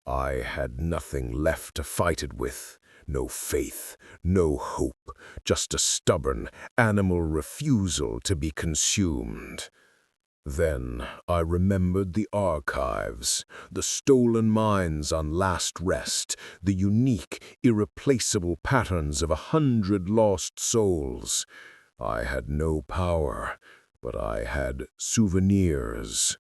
I had nothing left to fight it with. No faith, no hope, just a stubborn, animal refusal to be consumed. Then I remembered the archives, the stolen minds on last rest, the unique, irreplaceable patterns of 100 lost souls. I had no power, but I had souvenirs.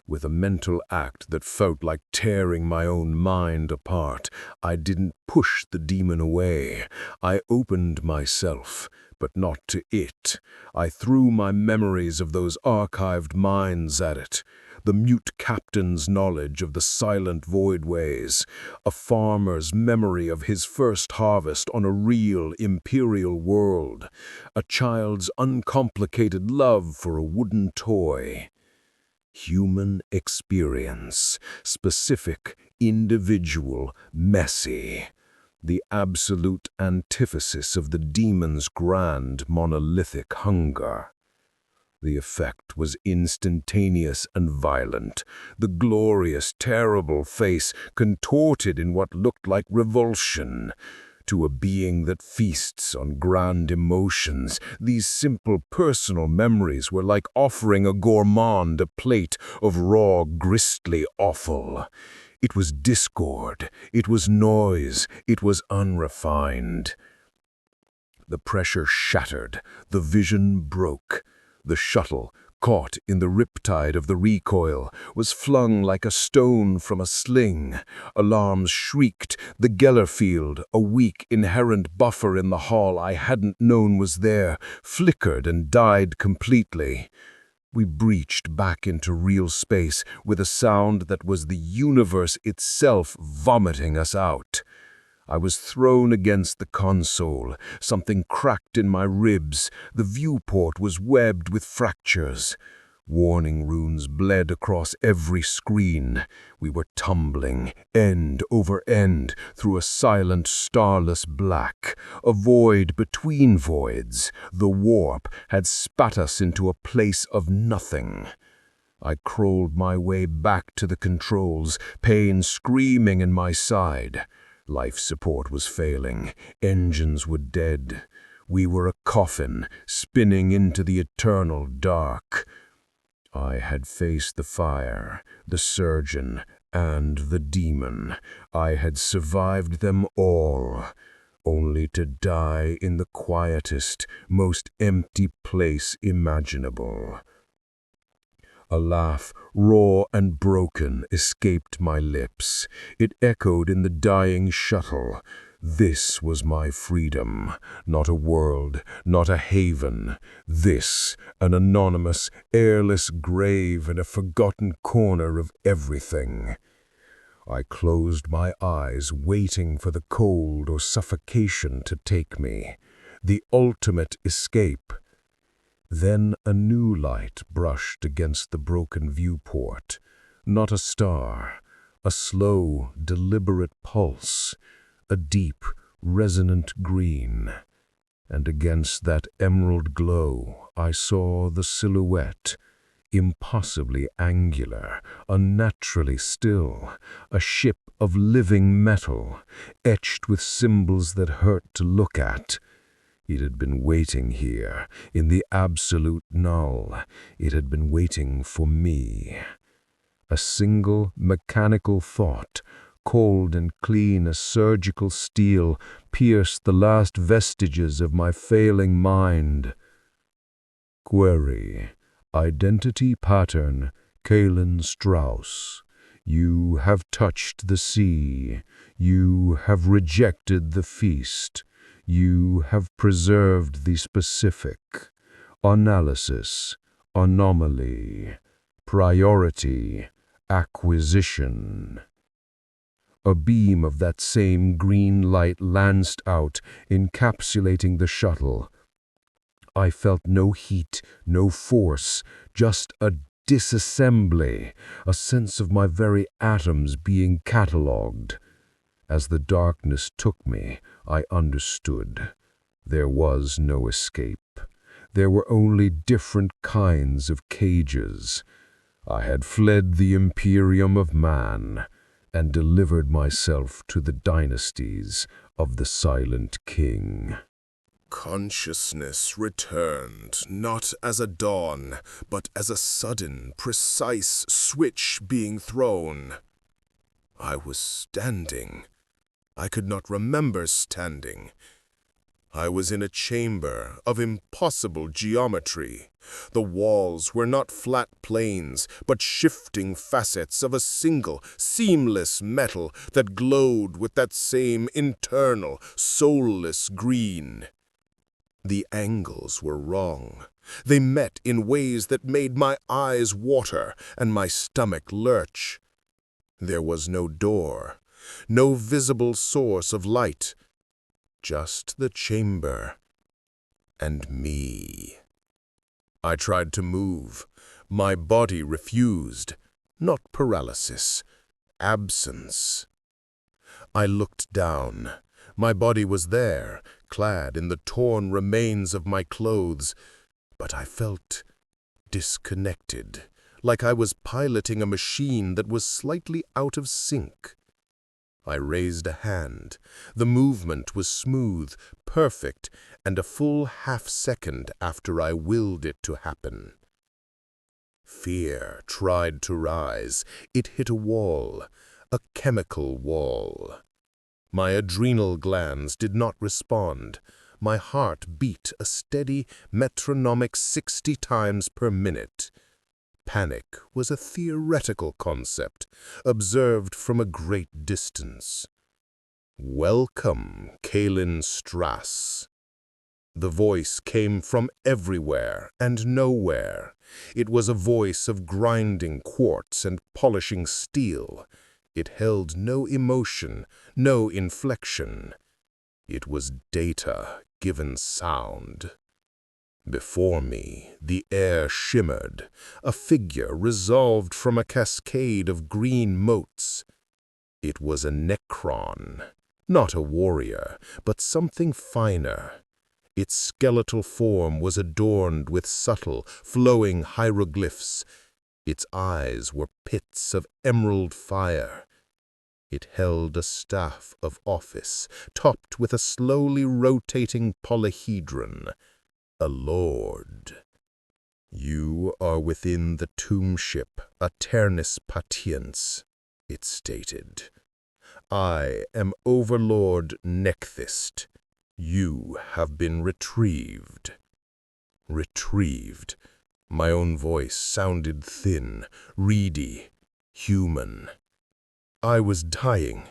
With a mental act that felt like tearing my own mind apart, I didn't push the demon away. I opened myself, but not to it. I threw my memories of those archived minds at it. The mute captain's knowledge of the silent voidways, a farmer's memory of his first harvest on a real Imperial world, a child's uncomplicated love for a wooden toy. Human experience, specific, individual, messy. The absolute antithesis of the demon's grand monolithic hunger. The effect was instantaneous and violent, the glorious, terrible face contorted in what looked like revulsion. To a being that feasts on grand emotions, these simple personal memories were like offering a gourmand a plate of raw, gristly offal. It was discord, it was noise, it was unrefined. The pressure shattered, the vision broke. The shuttle, caught in the riptide of the recoil, was flung like a stone from a sling. Alarms shrieked. The Gellerfield, a weak, inherent buffer in the hall I hadn't known was there, flickered and died completely. We breached back into real space with a sound that was the universe itself vomiting us out. I was thrown against the console. Something cracked in my ribs. The viewport was webbed with fractures. Warning runes bled across every screen. We were tumbling, end over end, through a silent, starless black, a void between voids. The warp had spat us into a place of nothing. I crawled my way back to the controls, pain screaming in my side. Life support was failing. Engines were dead. We were a coffin, spinning into the eternal dark. I had faced the fire, the surgeon, and the demon. I had survived them all, only to die in the quietest, most empty place imaginable. A laugh, raw and broken, escaped my lips. It echoed in the dying shuttle. This was my freedom, not a world, not a haven. This, an anonymous, airless grave in a forgotten corner of everything. I closed my eyes, waiting for the cold or suffocation to take me. The ultimate escape. Then a new light brushed against the broken viewport. Not a star, a slow, deliberate pulse, a deep, resonant green. And against that emerald glow, I saw the silhouette, impossibly angular, unnaturally still, a ship of living metal, etched with symbols that hurt to look at. It had been waiting here, in the absolute null. It had been waiting for me. A single mechanical thought, cold and clean as surgical steel, pierced the last vestiges of my failing mind. Query. Identity pattern, Kalen Strauss. You have touched the sea. You have rejected the feast. You have preserved the specific. Analysis, anomaly, priority, Acquisition. A beam of that same green light lanced out, encapsulating the shuttle. I felt no heat, no force, just a disassembly, a sense of my very atoms being catalogued. As the darkness took me, I understood. There was no escape. There were only different kinds of cages. I had fled the Imperium of Man and delivered myself to the dynasties of the Silent King. Consciousness returned, not as a dawn, but as a sudden, precise switch being thrown. I was standing. I could not remember standing. I was in a chamber of impossible geometry. The walls were not flat planes, but shifting facets of a single, seamless metal that glowed with that same internal, soulless green. The angles were wrong. They met in ways that made my eyes water and my stomach lurch. There was no door, no visible source of light, just the chamber and me. I tried to move. My body refused. Not paralysis, absence. I looked down. My body was there, clad in the torn remains of my clothes, but I felt disconnected, like I was piloting a machine that was slightly out of sync. I raised a hand. The movement was smooth, perfect, and a full half-second after I willed it to happen. Fear tried to rise. It hit a wall, a chemical wall. My adrenal glands did not respond. My heart beat a steady, metronomic 60 times per minute. Panic was a theoretical concept, observed from a great distance. Welcome, Kalin Strass. The voice came from everywhere and nowhere. It was a voice of grinding quartz and polishing steel. It held no emotion, no inflection. It was data given sound. Before me, the air shimmered, a figure resolved from a cascade of green motes. It was a Necron, not a warrior, but something finer. Its skeletal form was adorned with subtle, flowing hieroglyphs. Its eyes were pits of emerald fire. It held a staff of office, topped with a slowly rotating polyhedron. A lord. You are within the tomb ship Aeternus Patience, it stated. I am Overlord Nekthist. You have been retrieved. Retrieved. My own voice sounded thin, reedy, human. I was dying.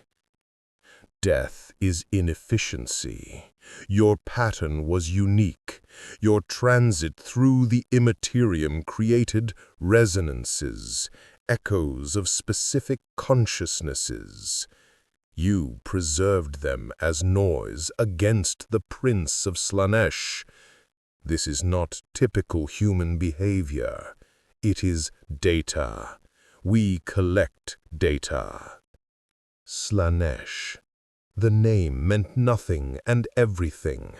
Death is inefficiency. Your pattern was unique. Your transit through the immaterium created resonances, echoes of specific consciousnesses. You preserved them as noise against the Prince of Slaanesh. This is not typical human behavior. It is data. We collect data. Slaanesh. The name meant nothing and everything.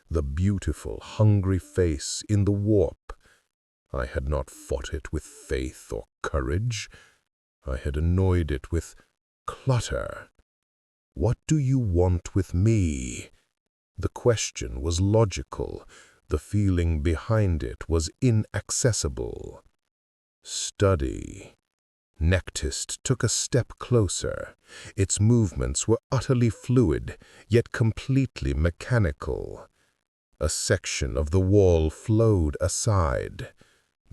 The beautiful, hungry face in the warp. I had not fought it with faith or courage. I had annoyed it with clutter. What do you want with me? The question was logical. The feeling behind it was inaccessible. Study. Nektist took a step closer. Its movements were utterly fluid, yet completely mechanical. A section of the wall flowed aside.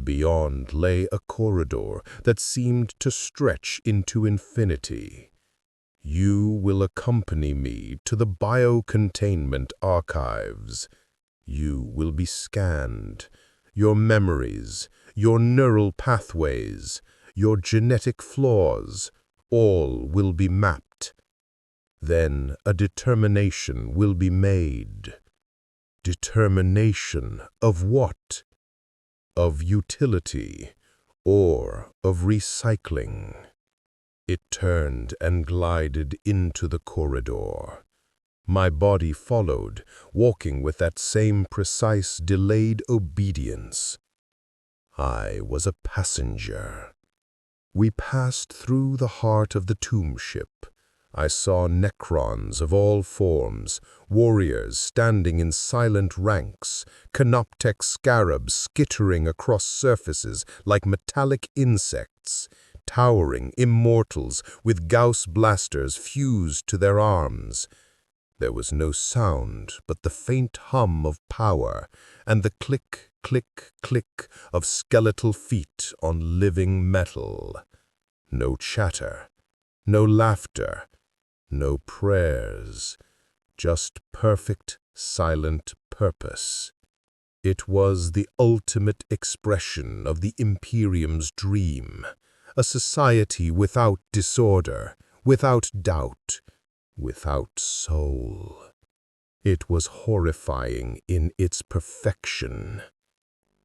Beyond lay a corridor that seemed to stretch into infinity. You will accompany me to the biocontainment archives. You will be scanned. Your memories, your neural pathways, your genetic flaws, all will be mapped. Then a determination will be made. Determination of what? Of utility or of recycling. It turned and glided into the corridor. My body followed, walking with that same precise, delayed obedience. I was a passenger. We passed through the heart of the tomb ship. I saw necrons of all forms, warriors standing in silent ranks, canoptek scarabs skittering across surfaces like metallic insects, towering immortals with Gauss blasters fused to their arms. There was no sound but the faint hum of power and the click, click, click of skeletal feet on living metal. No chatter, no laughter, no prayers, just perfect, silent purpose. It was the ultimate expression of the Imperium's dream, a society without disorder, without doubt, without soul. It was horrifying in its perfection.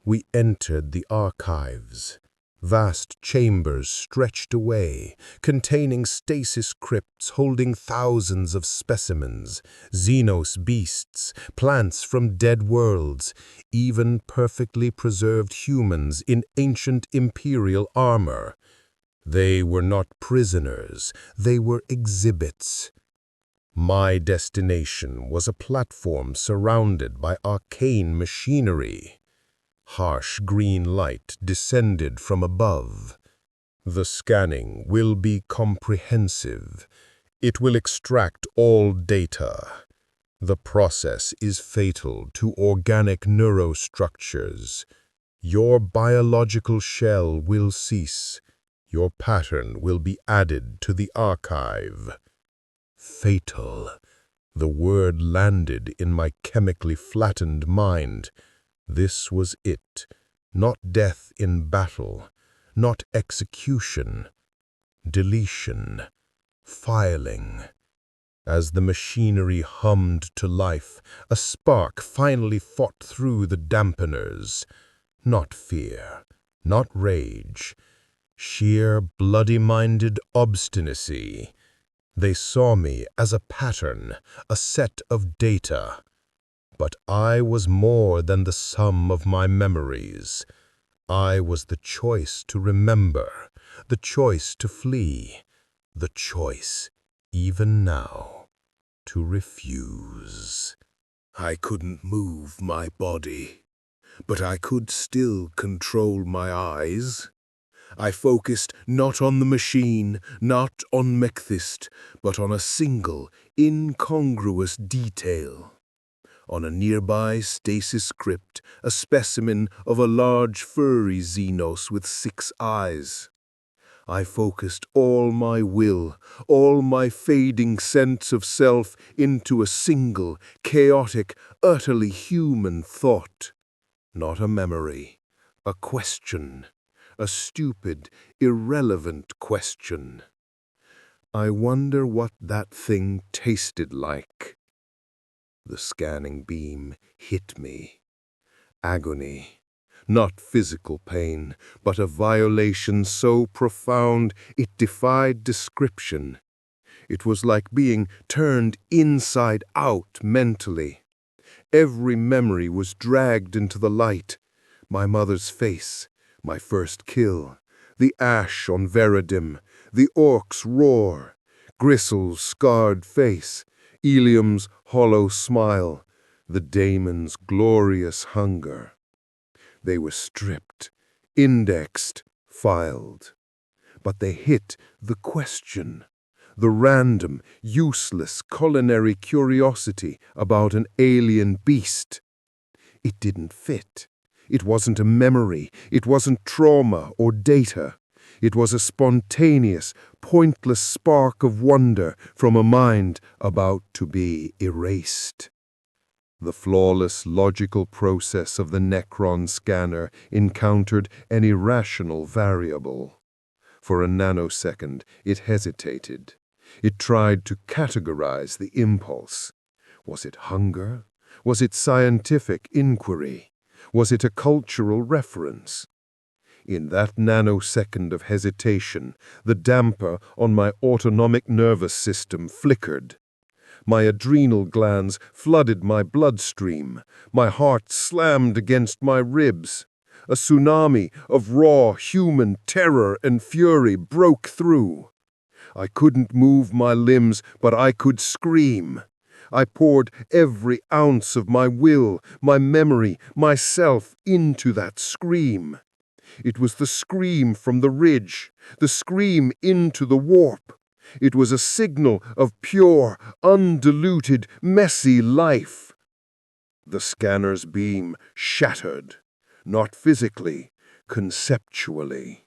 We entered the archives, vast chambers stretched away, containing stasis crypts holding thousands of specimens, xenos beasts, plants from dead worlds, even perfectly preserved humans in ancient Imperial armor. They were not prisoners, they were exhibits. My destination was a platform surrounded by arcane machinery. Harsh green light descended from above. The scanning will be comprehensive. It will extract all data. The process is fatal to organic neurostructures. Your biological shell will cease. Your pattern will be added to the archive. Fatal. The word landed in my chemically flattened mind. This was it. Not death in battle. Not execution. Deletion. Filing. As the machinery hummed to life, a spark finally fought through the dampeners. Not fear. Not rage. Sheer bloody-minded obstinacy. They saw me as a pattern, a set of data. But I was more than the sum of my memories. I was the choice to remember, the choice to flee, the choice, even now, to refuse. I couldn't move my body, but I could still control my eyes. I focused not on the machine, not on Mechthist, but on a single, incongruous detail. On a nearby stasis crypt, a specimen of a large furry xenos with 6 eyes. I focused all my will, all my fading sense of self into a single, chaotic, utterly human thought. Not a memory, a question. A stupid, irrelevant question. I wonder what that thing tasted like. The scanning beam hit me. Agony. Not physical pain, but a violation so profound it defied description. It was like being turned inside out mentally. Every memory was dragged into the light. My mother's face. My first kill, the ash on Veridim, the Orks' roar, Gristle's scarred face, Elium's hollow smile, the daemon's glorious hunger. They were stripped, indexed, filed. But they hit the question, the random, useless culinary curiosity about an alien beast. It didn't fit. It wasn't a memory, it wasn't trauma or data. It was a spontaneous, pointless spark of wonder from a mind about to be erased. The flawless logical process of the Necron scanner encountered an irrational variable. For a nanosecond, it hesitated. It tried to categorize the impulse. Was it hunger? Was it scientific inquiry? Was it a cultural reference? In that nanosecond of hesitation, the damper on my autonomic nervous system flickered. My adrenal glands flooded my bloodstream. My heart slammed against my ribs. A tsunami of raw human terror and fury broke through. I couldn't move my limbs, but I could scream. I poured every ounce of my will, my memory, myself into that scream. It was the scream from the ridge, the scream into the warp. It was a signal of pure, undiluted, messy life. The scanner's beam shattered, not physically, conceptually.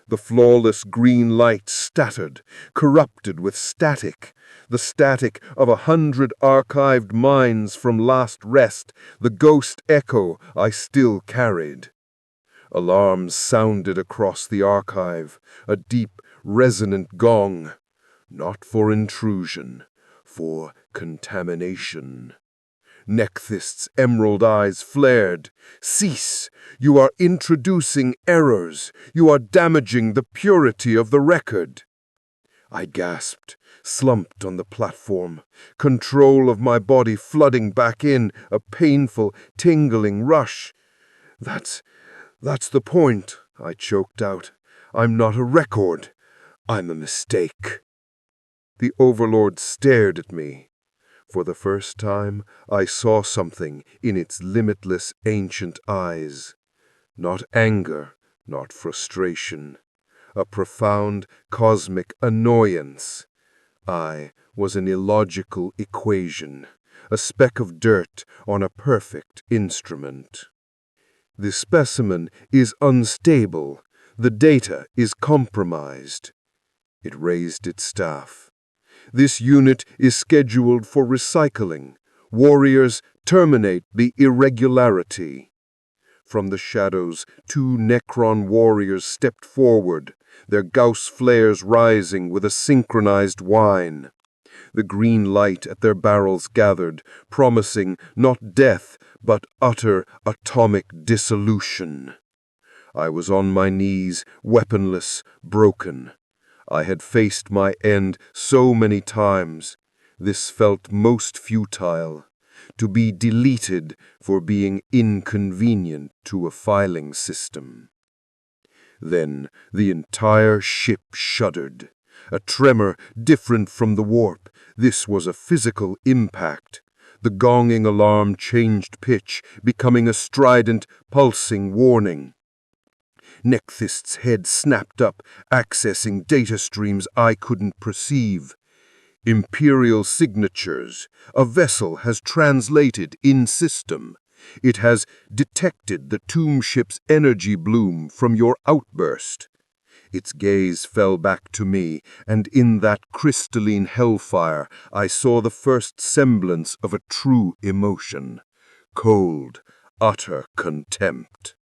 The flawless green light stuttered, corrupted with static, the static of 100 archived minds from last rest, the ghost echo I still carried. Alarms sounded across the archive, a deep, resonant gong, not for intrusion, for contamination. Nekthist's emerald eyes flared. Cease! You are introducing errors. You are damaging the purity of the record. I gasped, slumped on the platform, control of my body flooding back in, a painful, tingling rush. That's the point, I choked out. I'm not a record. I'm a mistake. The Overlord stared at me. For the first time, I saw something in its limitless ancient eyes. Not anger, not frustration. A profound cosmic annoyance. I was an illogical equation, a speck of dirt on a perfect instrument. The specimen is unstable. The data is compromised. It raised its staff. This unit is scheduled for recycling. Warriors, terminate the irregularity. From the shadows, 2 Necron warriors stepped forward, their Gauss flares rising with a synchronized whine. The green light at their barrels gathered, promising not death, but utter atomic dissolution. I was on my knees, weaponless, broken. I had faced my end so many times. This felt most futile. To be deleted for being inconvenient to a filing system. Then the entire ship shuddered. A tremor different from the warp. This was a physical impact. The gonging alarm changed pitch, becoming a strident, pulsing warning. Nekthist's head snapped up, accessing data streams I couldn't perceive. Imperial signatures. A vessel has translated in system. It has detected the tomb ship's energy bloom from your outburst. Its gaze fell back to me, and in that crystalline hellfire I saw the first semblance of a true emotion. Cold, utter contempt.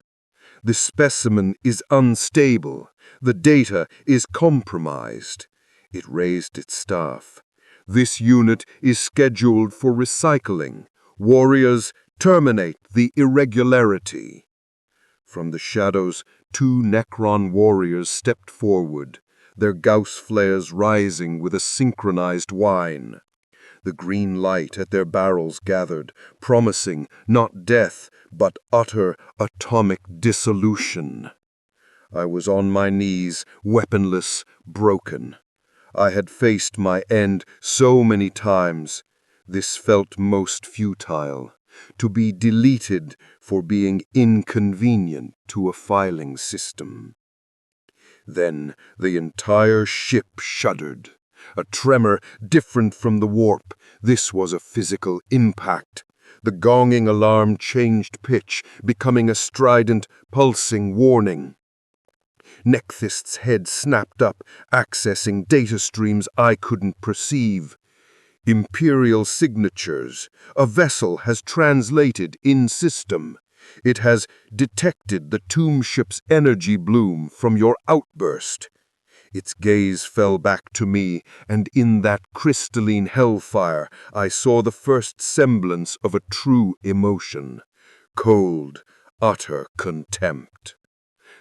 The specimen is unstable. The data is compromised. It raised its staff. This unit is scheduled for recycling. Warriors, terminate the irregularity. From the shadows, 2 Necron warriors stepped forward, their Gauss flares rising with a synchronized whine. The green light at their barrels gathered, promising not death, but utter atomic dissolution. I was on my knees, weaponless, broken. I had faced my end so many times. This felt most futile. To be deleted for being inconvenient to a filing system. Then the entire ship shuddered. A tremor different from the warp. This was a physical impact. The gonging alarm changed pitch, becoming a strident, pulsing warning. Nekthist's head snapped up, accessing data streams I couldn't perceive. Imperial signatures. A vessel has translated in system. It has detected the tomb ship's energy bloom from your outburst. Its gaze fell back to me, and in that crystalline hellfire I saw the first semblance of a true emotion: cold, utter contempt.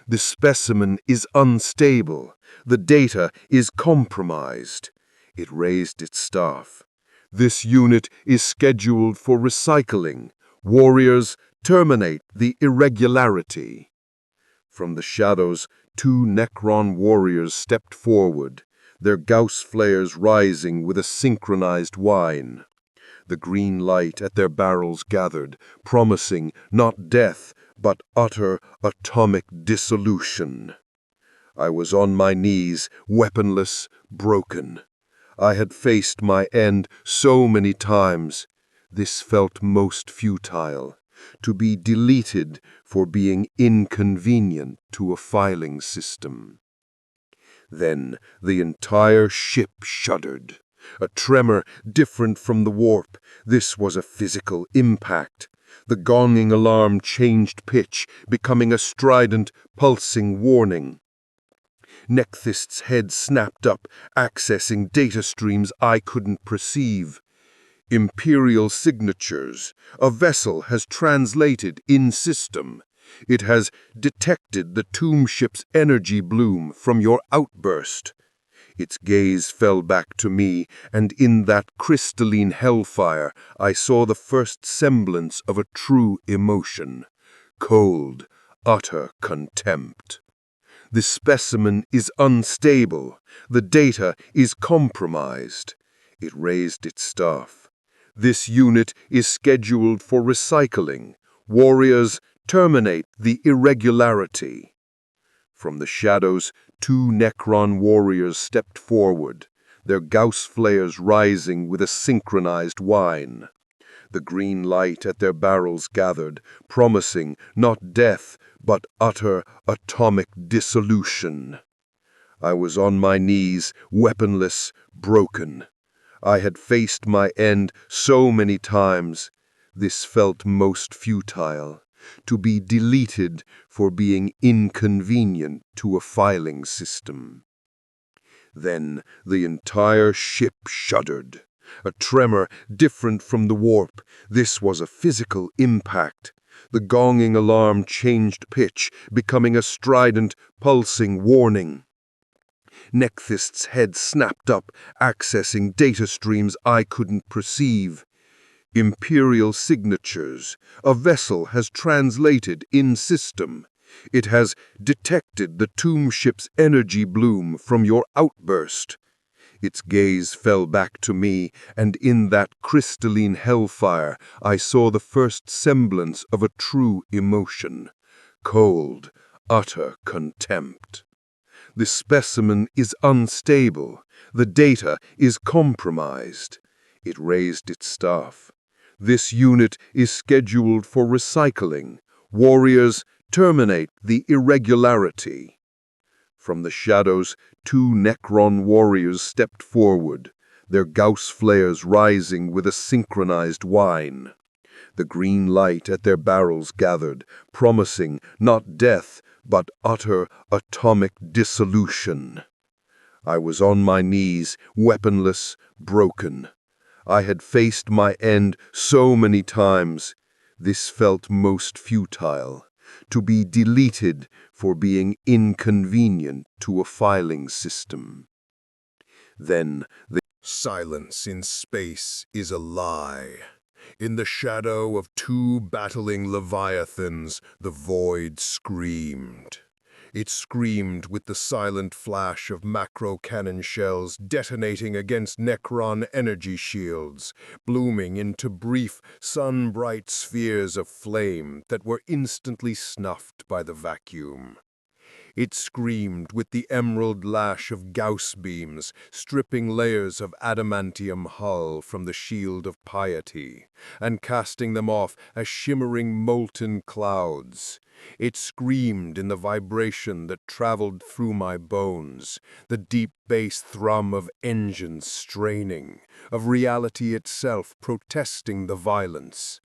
The specimen is unstable. The data is compromised. It raised its staff. This unit is scheduled for recycling. Warriors, terminate the irregularity. From the shadows, two Necron warriors stepped forward, their Gauss flares rising with a synchronized whine. The green light at their barrels gathered, promising not death, but utter atomic dissolution. I was on my knees, weaponless, broken. I had faced my end so many times. This felt most futile, to be deleted for being inconvenient to a filing system. Then the entire ship shuddered. A tremor different from the warp. This was a physical impact. The gonging alarm changed pitch, becoming a strident, pulsing warning. Nekthist's head snapped up, accessing data streams I couldn't perceive. Imperial signatures. A vessel has translated in system. It has detected the tomb ship's energy bloom from your outburst. Its gaze fell back to me, and in that crystalline hellfire I saw the first semblance of a true emotion: cold, utter contempt. The specimen is unstable. The data is compromised. It raised its staff. This unit is scheduled for recycling. Warriors, terminate the irregularity. From the shadows, two Necron warriors stepped forward, their Gauss flares rising with a synchronized whine. The green light at their barrels gathered, promising not death, but utter atomic dissolution. I was on my knees, weaponless, broken. I had faced my end so many times. This felt most futile, to be deleted for being inconvenient to a filing system. Then the entire ship shuddered. A tremor different from the warp. This was a physical impact. The gonging alarm changed pitch, becoming a strident, pulsing warning. Nekthist's head snapped up, accessing data streams I couldn't perceive. Imperial signatures. A vessel has translated in system. It has detected the tomb ship's energy bloom from your outburst. Its gaze fell back to me, and in that crystalline hellfire I saw the first semblance of a true emotion: cold, utter contempt. The specimen is unstable. The data is compromised. It raised its staff. This unit is scheduled for recycling. Warriors, terminate the irregularity. From the shadows, two Necron warriors stepped forward, their Gauss flares rising with a synchronized whine. The green light at their barrels gathered, promising not death, but utter atomic dissolution. I was on my knees, weaponless, broken. I had faced my end so many times. This felt most futile, to be deleted for being inconvenient to a filing system. Then the Silence in space is a lie. In the shadow of two battling leviathans, the void screamed. It screamed with the silent flash of macro-cannon shells detonating against Necron energy shields, blooming into brief, sun-bright spheres of flame that were instantly snuffed by the vacuum. It screamed with the emerald lash of Gauss beams, stripping layers of adamantium hull from the shield of piety, and casting them off as shimmering molten clouds. It screamed in the vibration that traveled through my bones, the deep bass thrum of engines straining, of reality itself protesting the violence.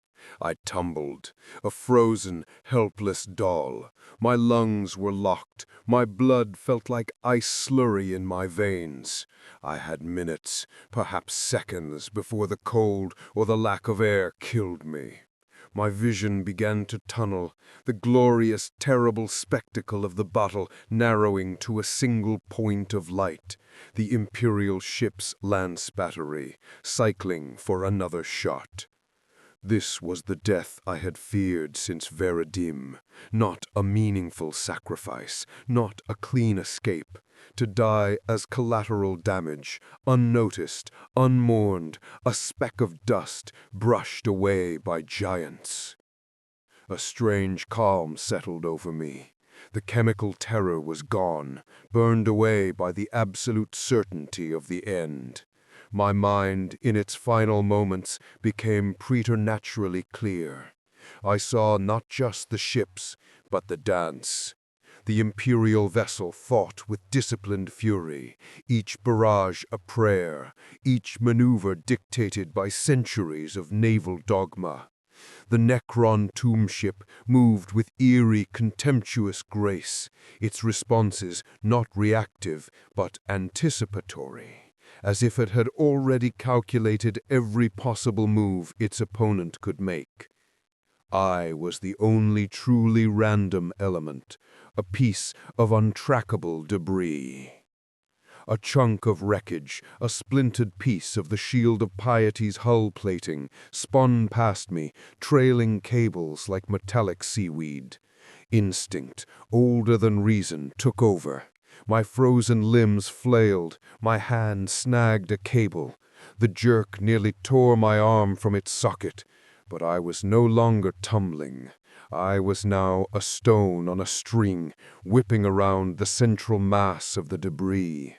I tumbled, a frozen, helpless doll. My lungs were locked. My blood felt like ice slurry in my veins. I had minutes, perhaps seconds, before the cold or the lack of air killed me. My vision began to tunnel, the glorious, terrible spectacle of the battle narrowing to a single point of light, the Imperial ship's lance battery, cycling for another shot. This was the death I had feared since Veridim, not a meaningful sacrifice, not a clean escape, to die as collateral damage, unnoticed, unmourned, a speck of dust brushed away by giants. A strange calm settled over me. The chemical terror was gone, burned away by the absolute certainty of the end. My mind, in its final moments, became preternaturally clear. I saw not just the ships, but the dance. The Imperial vessel fought with disciplined fury, each barrage a prayer, each maneuver dictated by centuries of naval dogma. The Necron tomb ship moved with eerie, contemptuous grace, its responses not reactive, but anticipatory, as if it had already calculated every possible move its opponent could make. I was the only truly random element, a piece of untrackable debris. A chunk of wreckage, a splintered piece of the Shield of Piety's hull plating, spun past me, trailing cables like metallic seaweed. Instinct, older than reason, took over. My frozen limbs flailed, my hand snagged a cable. The jerk nearly tore my arm from its socket, but I was no longer tumbling. I was now a stone on a string, whipping around the central mass of the debris.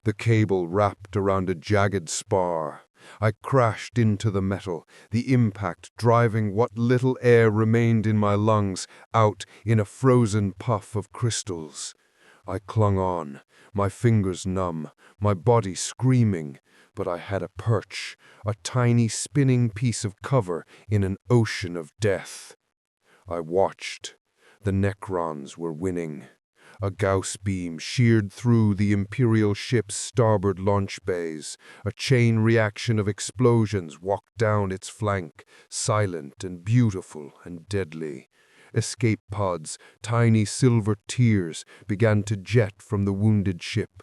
The cable wrapped around a jagged spar. I crashed into the metal, the impact driving what little air remained in my lungs out in a frozen puff of crystals. I clung on, my fingers numb, my body screaming, but I had a perch, a tiny spinning piece of cover in an ocean of death. I watched. The Necrons were winning. A Gauss beam sheared through the Imperial ship's starboard launch bays. A chain reaction of explosions walked down its flank, silent and beautiful and deadly. Escape pods, tiny silver tears, began to jet from the wounded ship.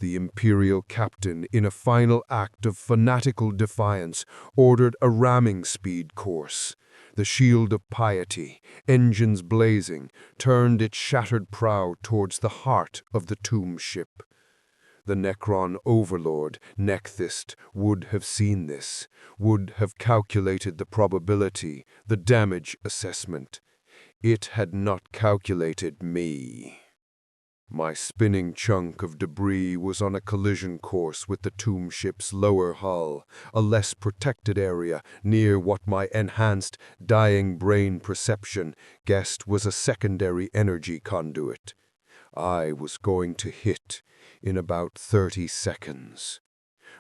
The Imperial captain, in a final act of fanatical defiance, ordered a ramming speed course. The Shield of Piety, engines blazing, turned its shattered prow towards the heart of the tomb ship. The Necron overlord, Nekthist, would have seen this, would have calculated the probability, the damage assessment. It had not calculated me. My spinning chunk of debris was on a collision course with the tomb ship's lower hull, a less protected area near what my enhanced, dying brain perception guessed was a secondary energy conduit. I was going to hit in about 30 seconds.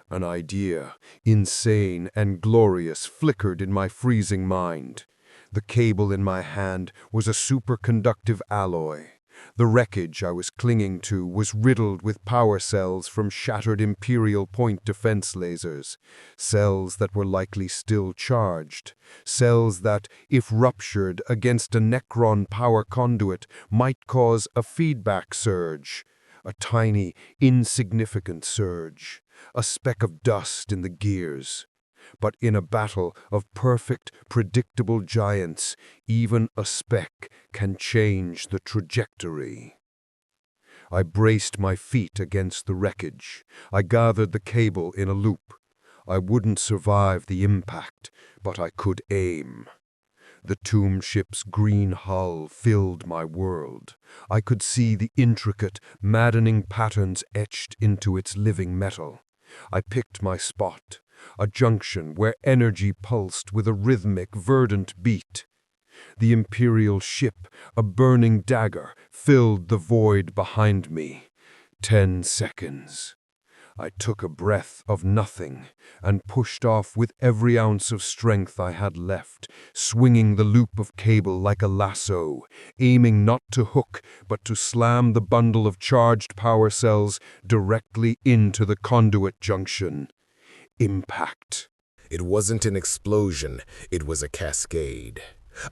An idea, insane and glorious, flickered in my freezing mind. The cable in my hand was a superconductive alloy. The wreckage I was clinging to was riddled with power cells from shattered Imperial point defense lasers, cells that were likely still charged, cells that, if ruptured against a Necron power conduit, might cause a feedback surge, a tiny, insignificant surge, a speck of dust in the gears. But in a battle of perfect, predictable giants, even a speck can change the trajectory. I braced my feet against the wreckage. I gathered the cable in a loop. I wouldn't survive the impact, but I could aim. The tomb ship's green hull filled my world. I could see the intricate, maddening patterns etched into its living metal. I picked my spot, a junction where energy pulsed with a rhythmic, verdant beat. The Imperial ship, a burning dagger, filled the void behind me. 10 seconds. I took a breath of nothing and pushed off with every ounce of strength I had left, swinging the loop of cable like a lasso, aiming not to hook but to slam the bundle of charged power cells directly into the conduit junction. Impact. It wasn't an explosion, it was a cascade.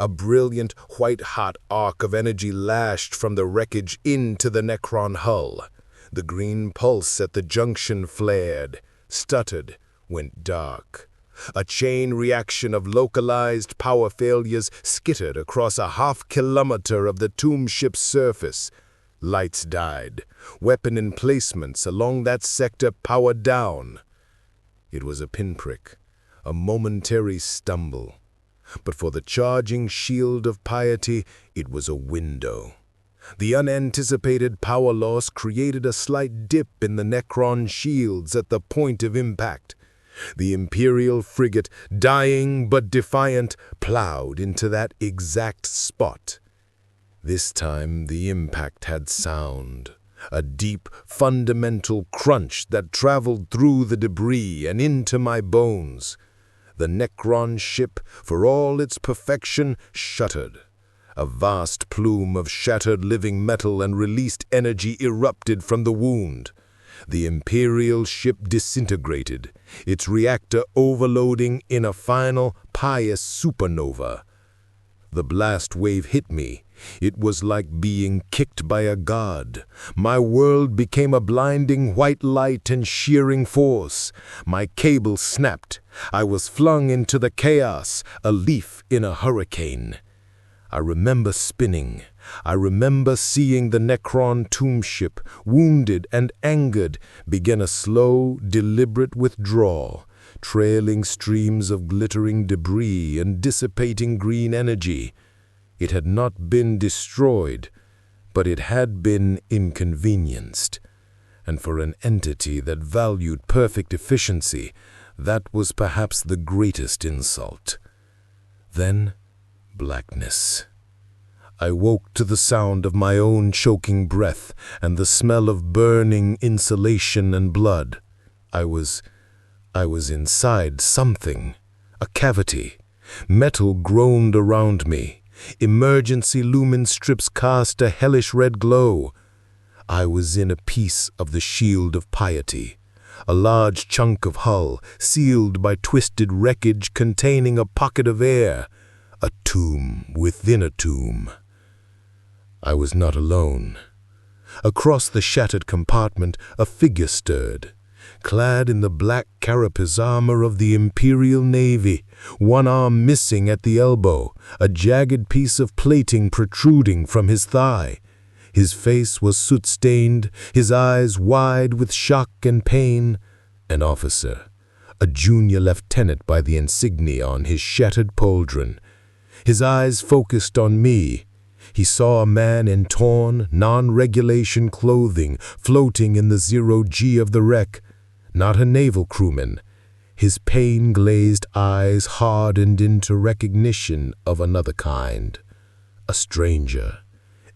A brilliant, white-hot arc of energy lashed from the wreckage into the Necron hull. The green pulse at the junction flared, stuttered, went dark. A chain reaction of localized power failures skittered across a half-kilometer of the tomb ship's surface. Lights died. Weapon emplacements along that sector powered down. It was a pinprick, a momentary stumble. But for the charging shield of piety, it was a window. The unanticipated power loss created a slight dip in the Necron shields at the point of impact. The Imperial frigate, dying but defiant, plowed into that exact spot. This time the impact had sound, a deep, fundamental crunch that traveled through the debris and into my bones. The Necron ship, for all its perfection, shuddered. A vast plume of shattered living metal and released energy erupted from the wound. The Imperial ship disintegrated, its reactor overloading in a final, pious supernova. The blast wave hit me. It was like being kicked by a god. My world became a blinding white light and shearing force. My cable snapped. I was flung into the chaos, a leaf in a hurricane. I remember spinning. I remember seeing the Necron tomb ship, wounded and angered, begin a slow, deliberate withdrawal, trailing streams of glittering debris and dissipating green energy. It had not been destroyed, but it had been inconvenienced. And for an entity that valued perfect efficiency, that was perhaps the greatest insult. Then, blackness. I woke to the sound of my own choking breath and the smell of burning insulation and blood. I was inside something, a cavity. Metal groaned around me. Emergency lumen strips cast a hellish red glow. I was in a piece of the shield of piety, a large chunk of hull sealed by twisted wreckage containing a pocket of air, a tomb within a tomb. I was not alone. Across the shattered compartment, a figure stirred, clad in the black carapace armor of the Imperial Navy, one arm missing at the elbow, a jagged piece of plating protruding from his thigh. His face was soot-stained, his eyes wide with shock and pain. An officer, a junior lieutenant by the insignia on his shattered pauldron. His eyes focused on me. He saw a man in torn, non-regulation clothing floating in the zero-G of the wreck. Not a naval crewman. His pain-glazed eyes hardened into recognition of another kind. A stranger,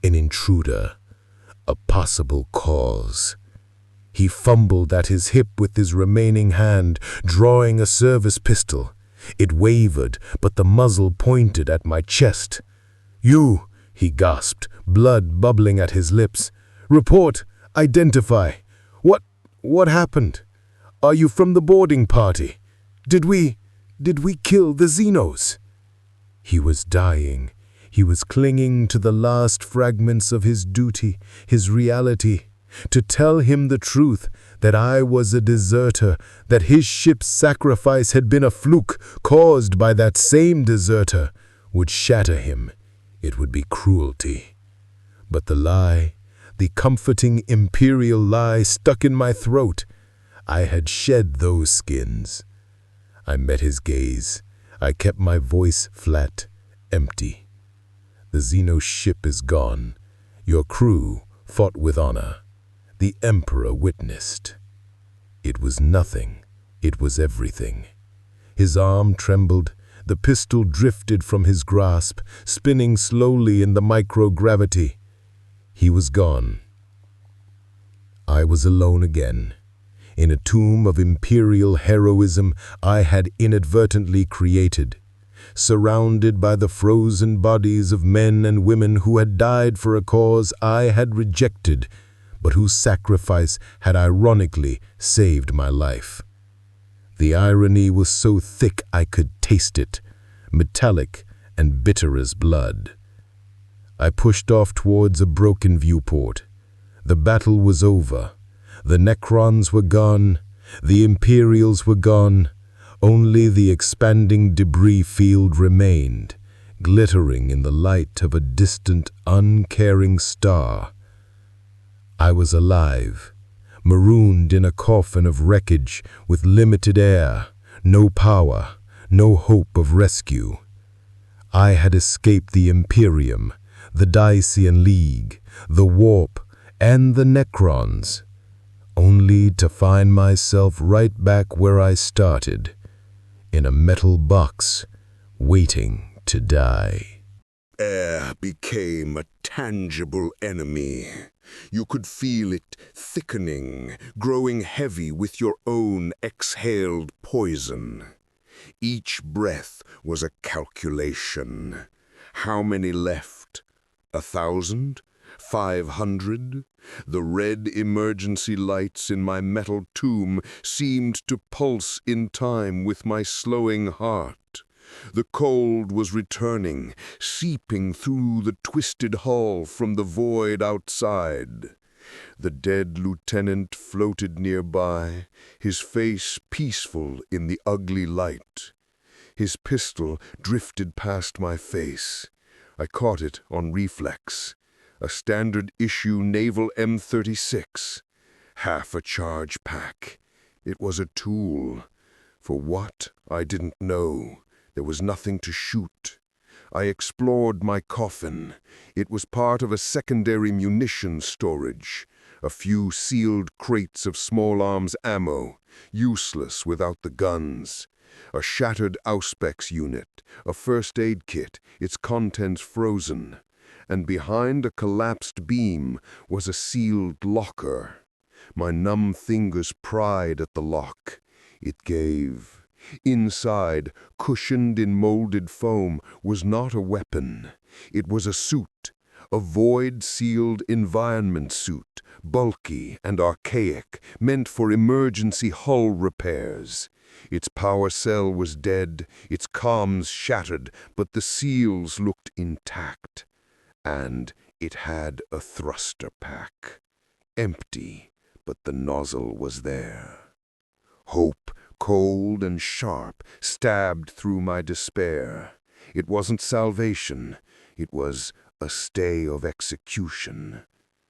an intruder, a possible cause. He fumbled at his hip with his remaining hand, drawing a service pistol. It wavered, but the muzzle pointed at my chest. "You!" he gasped, blood bubbling at his lips. "Report! Identify! What happened? Are you from the boarding party? Did we kill the xenos?" He was dying. He was clinging to the last fragments of his duty, his reality. To tell him the truth, that I was a deserter, that his ship's sacrifice had been a fluke caused by that same deserter, would shatter him. It would be cruelty. But the lie, the comforting Imperial lie, stuck in my throat. I had shed those skins. I met his gaze. I kept my voice flat, empty. The xeno ship is gone. Your crew fought with honor. The Emperor witnessed. It was nothing. It was everything. His arm trembled. The pistol drifted from his grasp, spinning slowly in the microgravity. He was gone. I was alone again. in a tomb of imperial heroism I had inadvertently created, surrounded by the frozen bodies of men and women who had died for a cause I had rejected, but whose sacrifice had ironically saved my life. The irony was so thick I could taste it, metallic and bitter as blood. I pushed off towards a broken viewport. The battle was over. The Necrons were gone. The Imperials were gone. Only the expanding debris field remained, glittering in the light of a distant, uncaring star. I was alive, marooned in a coffin of wreckage with limited air, no power, no hope of rescue. I had escaped the Imperium, the Dacian League, the Warp, and the Necrons, only to find myself right back where I started, in a metal box, waiting to die. Air became a tangible enemy. You could feel it thickening, growing heavy with your own exhaled poison. Each breath was a calculation. How many left? 1,000? 500? The red emergency lights in my metal tomb seemed to pulse in time with my slowing heart. The cold was returning, seeping through the twisted hull from the void outside. The dead lieutenant floated nearby, his face peaceful in the ugly light. His pistol drifted past my face. I caught it on reflex. A standard-issue naval M36. Half a charge pack. It was a tool. For what? I didn't know. There was nothing to shoot. I explored my coffin. It was part of a secondary munitions storage. A few sealed crates of small arms ammo, useless without the guns. A shattered Auspex unit, a first aid kit, its contents frozen. And behind a collapsed beam was a sealed locker. My numb fingers pried at the lock. It gave. Inside, cushioned in molded foam, was not a weapon. It was a suit, a void-sealed environment suit, bulky and archaic, meant for emergency hull repairs. Its power cell was dead, its comms shattered, but the seals looked intact. And it had a thruster pack. Empty, but the nozzle was there. Hope, cold and sharp, stabbed through my despair. It wasn't salvation. It was a stay of execution.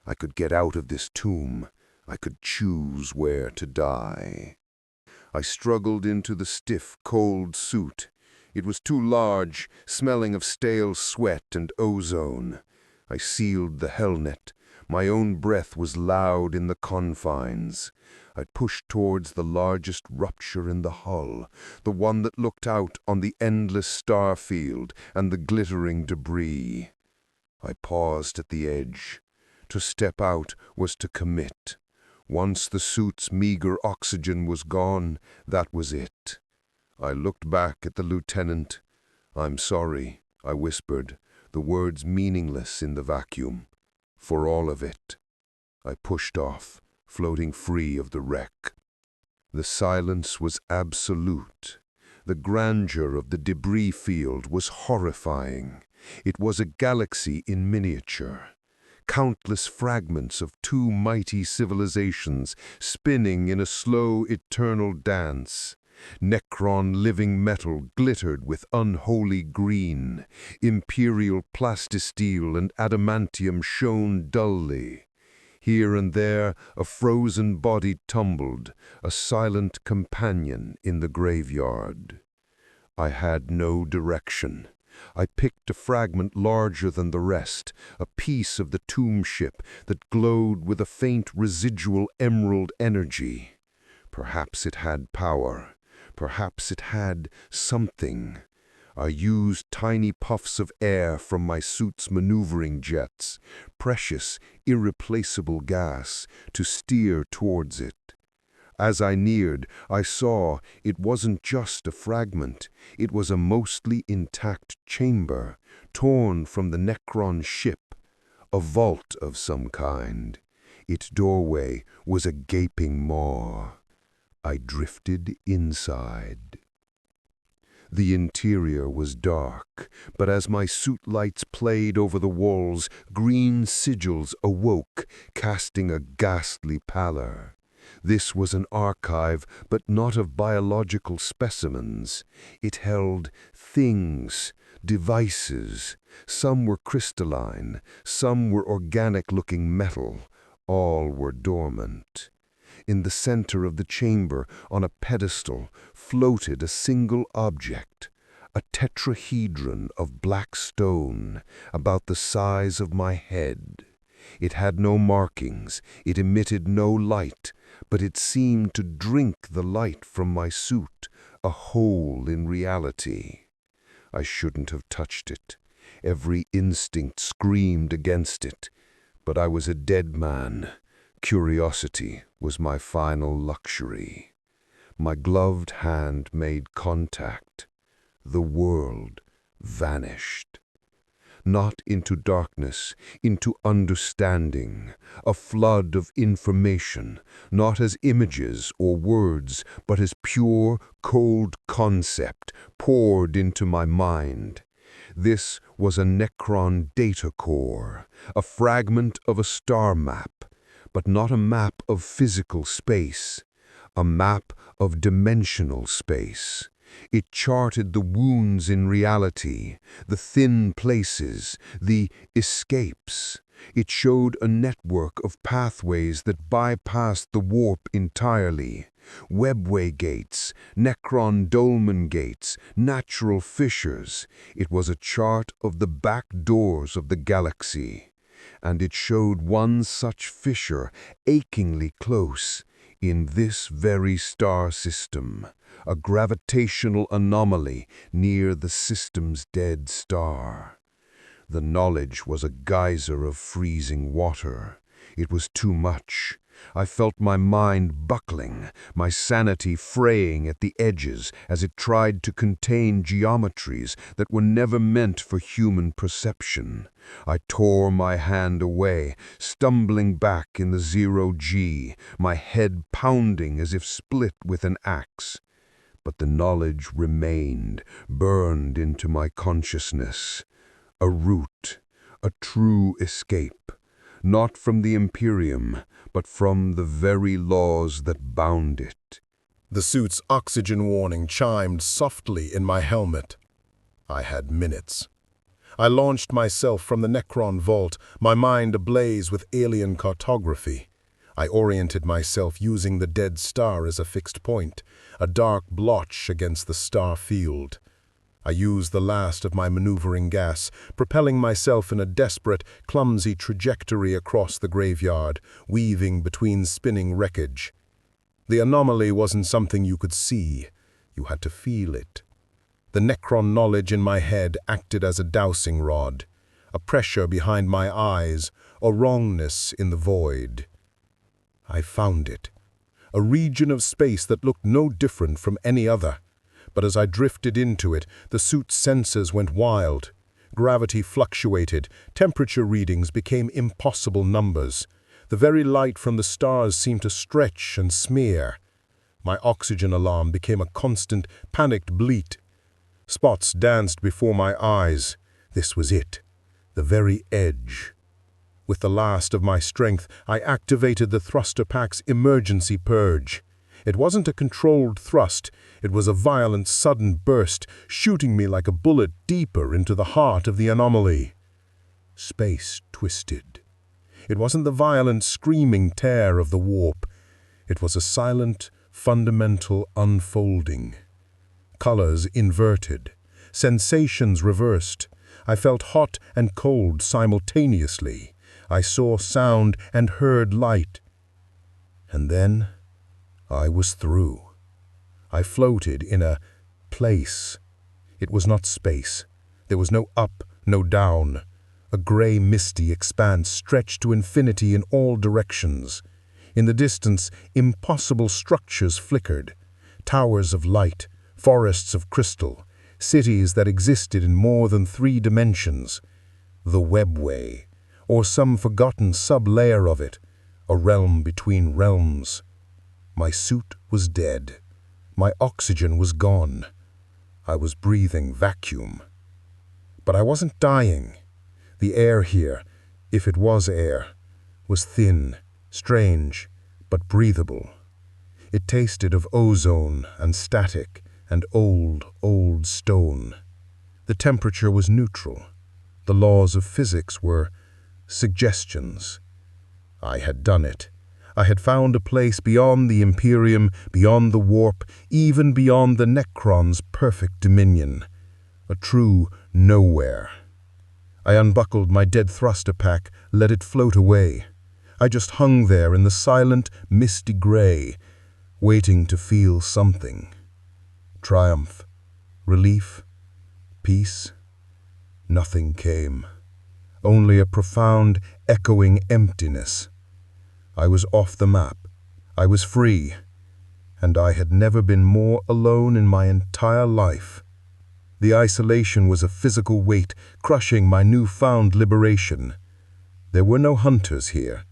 I could get out of this tomb. I could choose where to die. I struggled into the stiff, cold suit. It was too large, smelling of stale sweat and ozone. I sealed the hellnet. My own breath was loud in the confines. I pushed towards the largest rupture in the hull, the one that looked out on the endless star field and the glittering debris. I paused at the edge. To step out was to commit. Once the suit's meager oxygen was gone, that was it. I looked back at the lieutenant. "I'm sorry," I whispered, the words meaningless in the vacuum. "For all of it." I pushed off, floating free of the wreck. The silence was absolute. The grandeur of the debris field was horrifying. It was a galaxy in miniature. Countless fragments of two mighty civilizations spinning in a slow, eternal dance. Necron living metal glittered with unholy green. Imperial plastisteel and adamantium shone dully. Here and there, a frozen body tumbled, a silent companion in the graveyard. I had no direction. I picked a fragment larger than the rest, a piece of the tomb ship that glowed with a faint residual emerald energy. Perhaps it had power. Perhaps it had something. I used tiny puffs of air from my suit's maneuvering jets, precious, irreplaceable gas, to steer towards it. As I neared, I saw it wasn't just a fragment. It was a mostly intact chamber, torn from the Necron ship, a vault of some kind. Its doorway was a gaping maw. I drifted inside. The interior was dark, but as my suit lights played over the walls, green sigils awoke, casting a ghastly pallor. This was an archive, but not of biological specimens. It held things, devices. Some were crystalline, some were organic-looking metal. All were dormant. In the center of the chamber, on a pedestal, floated a single object, a tetrahedron of black stone, about the size of my head. It had no markings, it emitted no light, but it seemed to drink the light from my suit, a hole in reality. I shouldn't have touched it. Every instinct screamed against it, but I was a dead man. Curiosity was my final luxury. My gloved hand made contact. The world vanished. Not into darkness, into understanding, a flood of information, not as images or words, but as pure, cold concept poured into my mind. This was a Necron data core, a fragment of a star map, but not a map of physical space, a map of dimensional space. It charted the wounds in reality, the thin places, the escapes. It showed a network of pathways that bypassed the warp entirely. Webway gates, Necron dolmen gates, natural fissures. It was a chart of the back doors of the galaxy. And it showed one such fissure achingly close, in this very star system, a gravitational anomaly near the system's dead star. The knowledge was a geyser of freezing water. It was too much. I felt my mind buckling, my sanity fraying at the edges as it tried to contain geometries that were never meant for human perception. I tore my hand away, stumbling back in the zero-G, my head pounding as if split with an axe. But the knowledge remained, burned into my consciousness. A route, a true escape, not from the Imperium, but from the very laws that bound it. The suit's oxygen warning chimed softly in my helmet. I had minutes. I launched myself from the Necron vault, my mind ablaze with alien cartography. I oriented myself using the dead star as a fixed point, a dark blotch against the star field. I used the last of my maneuvering gas, propelling myself in a desperate, clumsy trajectory across the graveyard, weaving between spinning wreckage. The anomaly wasn't something you could see. You had to feel it. The Necron knowledge in my head acted as a dowsing rod, a pressure behind my eyes, a wrongness in the void. I found it, a region of space that looked no different from any other. But as I drifted into it, the suit's sensors went wild. Gravity fluctuated, temperature readings became impossible numbers. The very light from the stars seemed to stretch and smear. My oxygen alarm became a constant, panicked bleat. Spots danced before my eyes. This was it, the very edge. With the last of my strength, I activated the thruster pack's emergency purge. It wasn't a controlled thrust. It was a violent, sudden burst, shooting me like a bullet deeper into the heart of the anomaly. Space twisted. It wasn't the violent, screaming tear of the warp. It was a silent, fundamental unfolding. Colors inverted. Sensations reversed. I felt hot and cold simultaneously. I saw sound and heard light. And then I was through. I floated in a place. It was not space. There was no up, no down. A gray, misty expanse stretched to infinity in all directions. In the distance, impossible structures flickered. Towers of light, forests of crystal, cities that existed in more than 3 dimensions. The webway, or some forgotten sub-layer of it, a realm between realms. My suit was dead. My oxygen was gone. I was breathing vacuum. But I wasn't dying. The air here, if it was air, was thin, strange, but breathable. It tasted of ozone and static and old stone. The temperature was neutral. The laws of physics were suggestions. I had done it. I had found a place beyond the Imperium, beyond the warp, even beyond the Necron's perfect dominion. A true nowhere. I unbuckled my dead thruster pack, let it float away. I just hung there in the silent, misty gray, waiting to feel something. Triumph, relief, peace. Nothing came. Only a profound, echoing emptiness. I was off the map. I was free. And I had never been more alone in my entire life. The isolation was a physical weight, crushing my newfound liberation. There were no hunters here,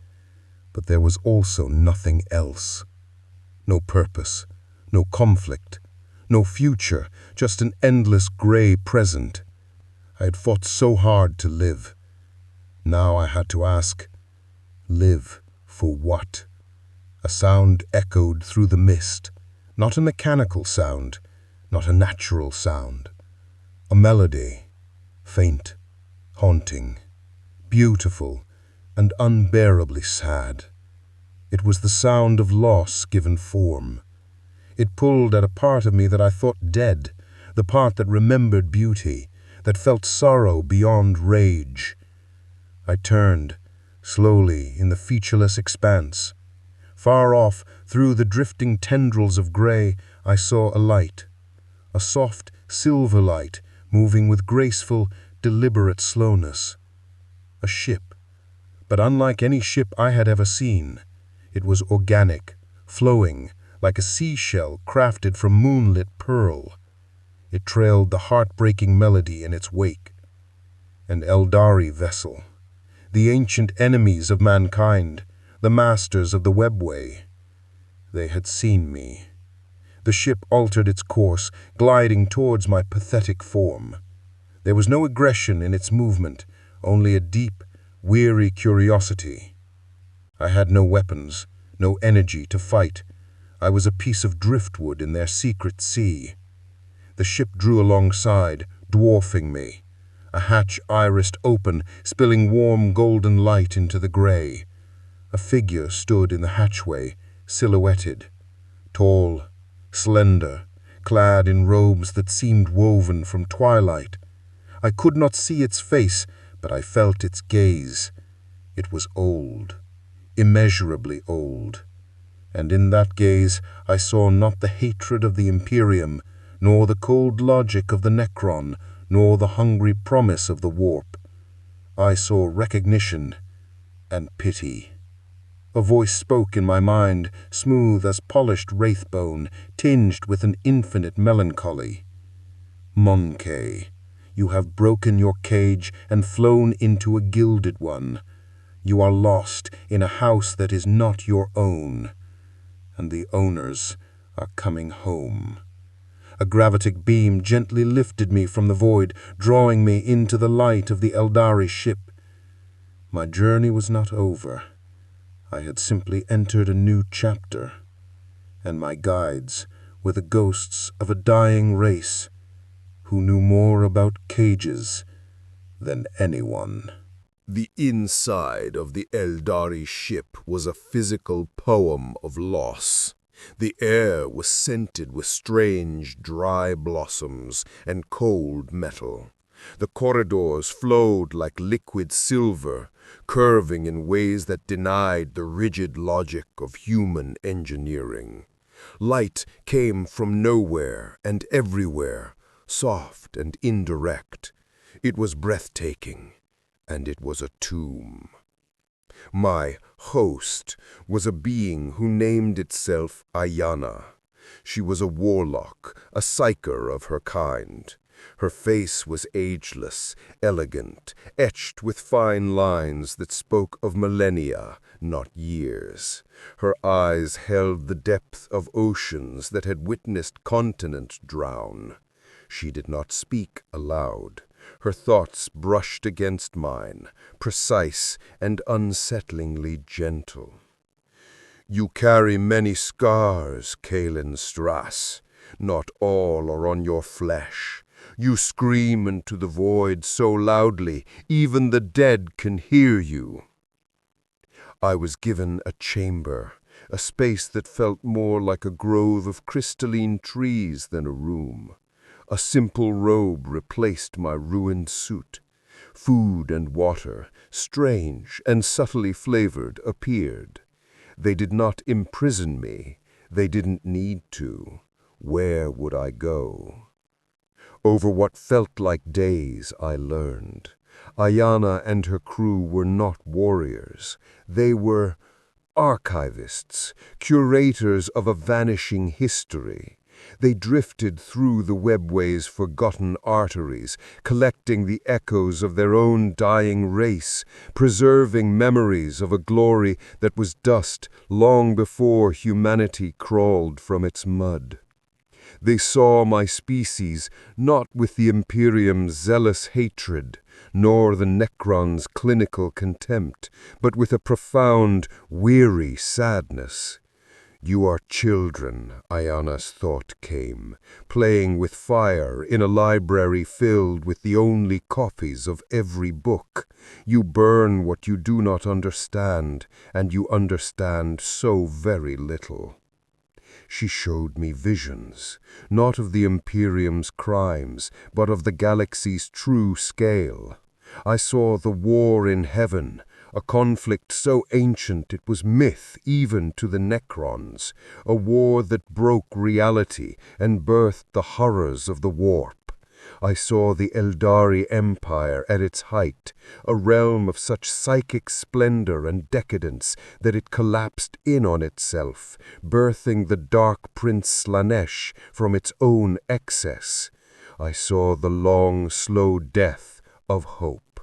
but there was also nothing else. No purpose, no conflict, no future, just an endless gray present. I had fought so hard to live. Now I had to ask, live for what? A sound echoed through the mist, not a mechanical sound, not a natural sound. A melody, faint, haunting, beautiful, and unbearably sad. It was the sound of loss given form. It pulled at a part of me that I thought dead, the part that remembered beauty, that felt sorrow beyond rage. I turned, slowly, in the featureless expanse. Far off, through the drifting tendrils of gray, I saw a light, a soft, silver light, moving with graceful, deliberate slowness. A ship, but unlike any ship I had ever seen. It was organic, flowing, like a seashell crafted from moonlit pearl. It trailed the heartbreaking melody in its wake. An Eldari vessel, the ancient enemies of mankind, the masters of the webway. They had seen me. The ship altered its course, gliding towards my pathetic form. There was no aggression in its movement, only a deep, weary curiosity. I had no weapons, no energy to fight. I was a piece of driftwood in their secret sea. The ship drew alongside, dwarfing me. A hatch irised open, spilling warm golden light into the gray. A figure stood in the hatchway, silhouetted, tall, slender, clad in robes that seemed woven from twilight. I could not see its face, but I felt its gaze. It was old, immeasurably old. And in that gaze I saw not the hatred of the Imperium, nor the cold logic of the Necron, nor the hungry promise of the warp. I saw recognition and pity. A voice spoke in my mind, smooth as polished wraithbone, tinged with an infinite melancholy. Monkey, you have broken your cage and flown into a gilded one. You are lost in a house that is not your own, and the owners are coming home. A gravitic beam gently lifted me from the void, drawing me into the light of the Eldari ship. My journey was not over. I had simply entered a new chapter, and my guides were the ghosts of a dying race who knew more about cages than anyone. The inside of the Eldari ship was a physical poem of loss. The air was scented with strange, dry blossoms and cold metal. The corridors flowed like liquid silver, curving in ways that denied the rigid logic of human engineering. Light came from nowhere and everywhere, soft and indirect. It was breathtaking, and it was a tomb. My host was a being who named itself Ayana. She was a warlock, a psyker of her kind. Her face was ageless, elegant, etched with fine lines that spoke of millennia, not years. Her eyes held the depth of oceans that had witnessed continents drown. She did not speak aloud. Her thoughts brushed against mine, precise and unsettlingly gentle. You carry many scars, Kalen Strass. Not all are on your flesh. You scream into the void so loudly, even the dead can hear you. I was given a chamber, a space that felt more like a grove of crystalline trees than a room. A simple robe replaced my ruined suit. Food and water, strange and subtly flavored, appeared. They did not imprison me. They didn't need to. Where would I go? Over what felt like days, I learned. Ayana and her crew were not warriors. They were archivists, curators of a vanishing history. They drifted through the webway's forgotten arteries, collecting the echoes of their own dying race, preserving memories of a glory that was dust long before humanity crawled from its mud. They saw my species not with the Imperium's zealous hatred, nor the Necron's clinical contempt, but with a profound, weary sadness. You are children, Ayana's thought came, playing with fire in a library filled with the only copies of every book. You burn what you do not understand, and you understand so very little. She showed me visions, not of the Imperium's crimes, but of the galaxy's true scale. I saw the war in heaven, a conflict so ancient it was myth even to the Necrons, a war that broke reality and birthed the horrors of the warp. I saw the Eldari Empire at its height, a realm of such psychic splendor and decadence that it collapsed in on itself, birthing the Dark Prince Slanesh from its own excess. I saw the long, slow death of hope.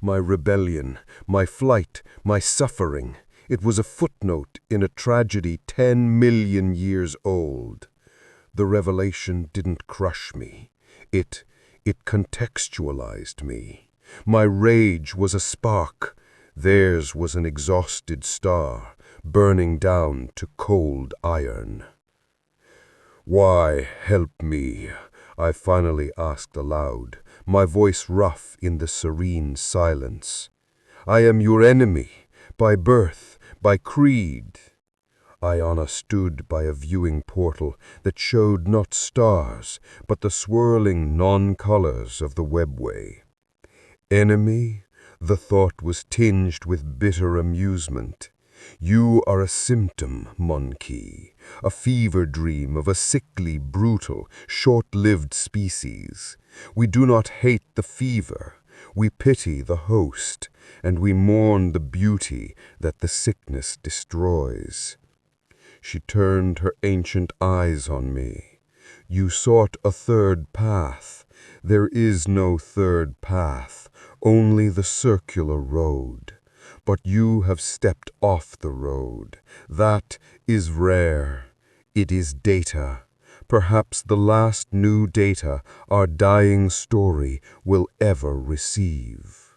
My rebellion, my flight, my suffering, it was a footnote in a tragedy 10 million years old. The revelation didn't crush me. It contextualized me. My rage was a spark. Theirs was an exhausted star, burning down to cold iron. "Why help me?" I finally asked aloud, my voice rough in the serene silence. "I am your enemy, by birth, by creed." Ayana stood by a viewing portal that showed not stars, but the swirling non-colors of the webway. Enemy? The thought was tinged with bitter amusement. You are a symptom, Monkey, a fever dream of a sickly, brutal, short-lived species. We do not hate the fever. We pity the host, and we mourn the beauty that the sickness destroys. She turned her ancient eyes on me. You sought a third path. There is no third path, only the circular road. But you have stepped off the road. That is rare. It is data. Perhaps the last new data our dying story will ever receive.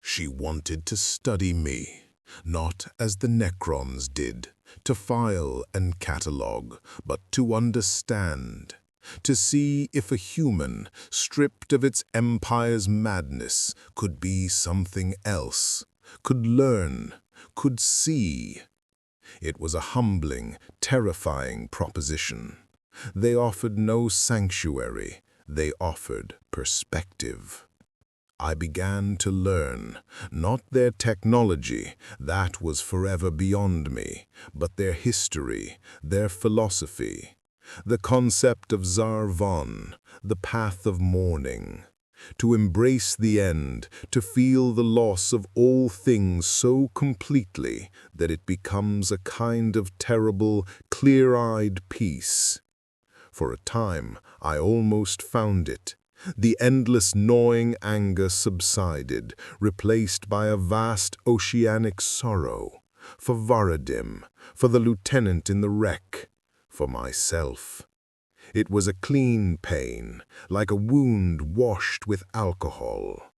She wanted to study me, not as the Necrons did, to file and catalogue, but to understand, to see if a human, stripped of its empire's madness, could be something else, could learn, could see. It was a humbling, terrifying proposition. They offered no sanctuary, they offered perspective. I began to learn, not their technology, that was forever beyond me, but their history, their philosophy, the concept of Zar-Von, the path of mourning. to embrace the end, to feel the loss of all things so completely that it becomes a kind of terrible, clear-eyed peace. For a time, I almost found it. The endless gnawing anger subsided, replaced by a vast oceanic sorrow. For Varadim, for the lieutenant in the wreck, for myself. It was a clean pain, like a wound washed with alcohol.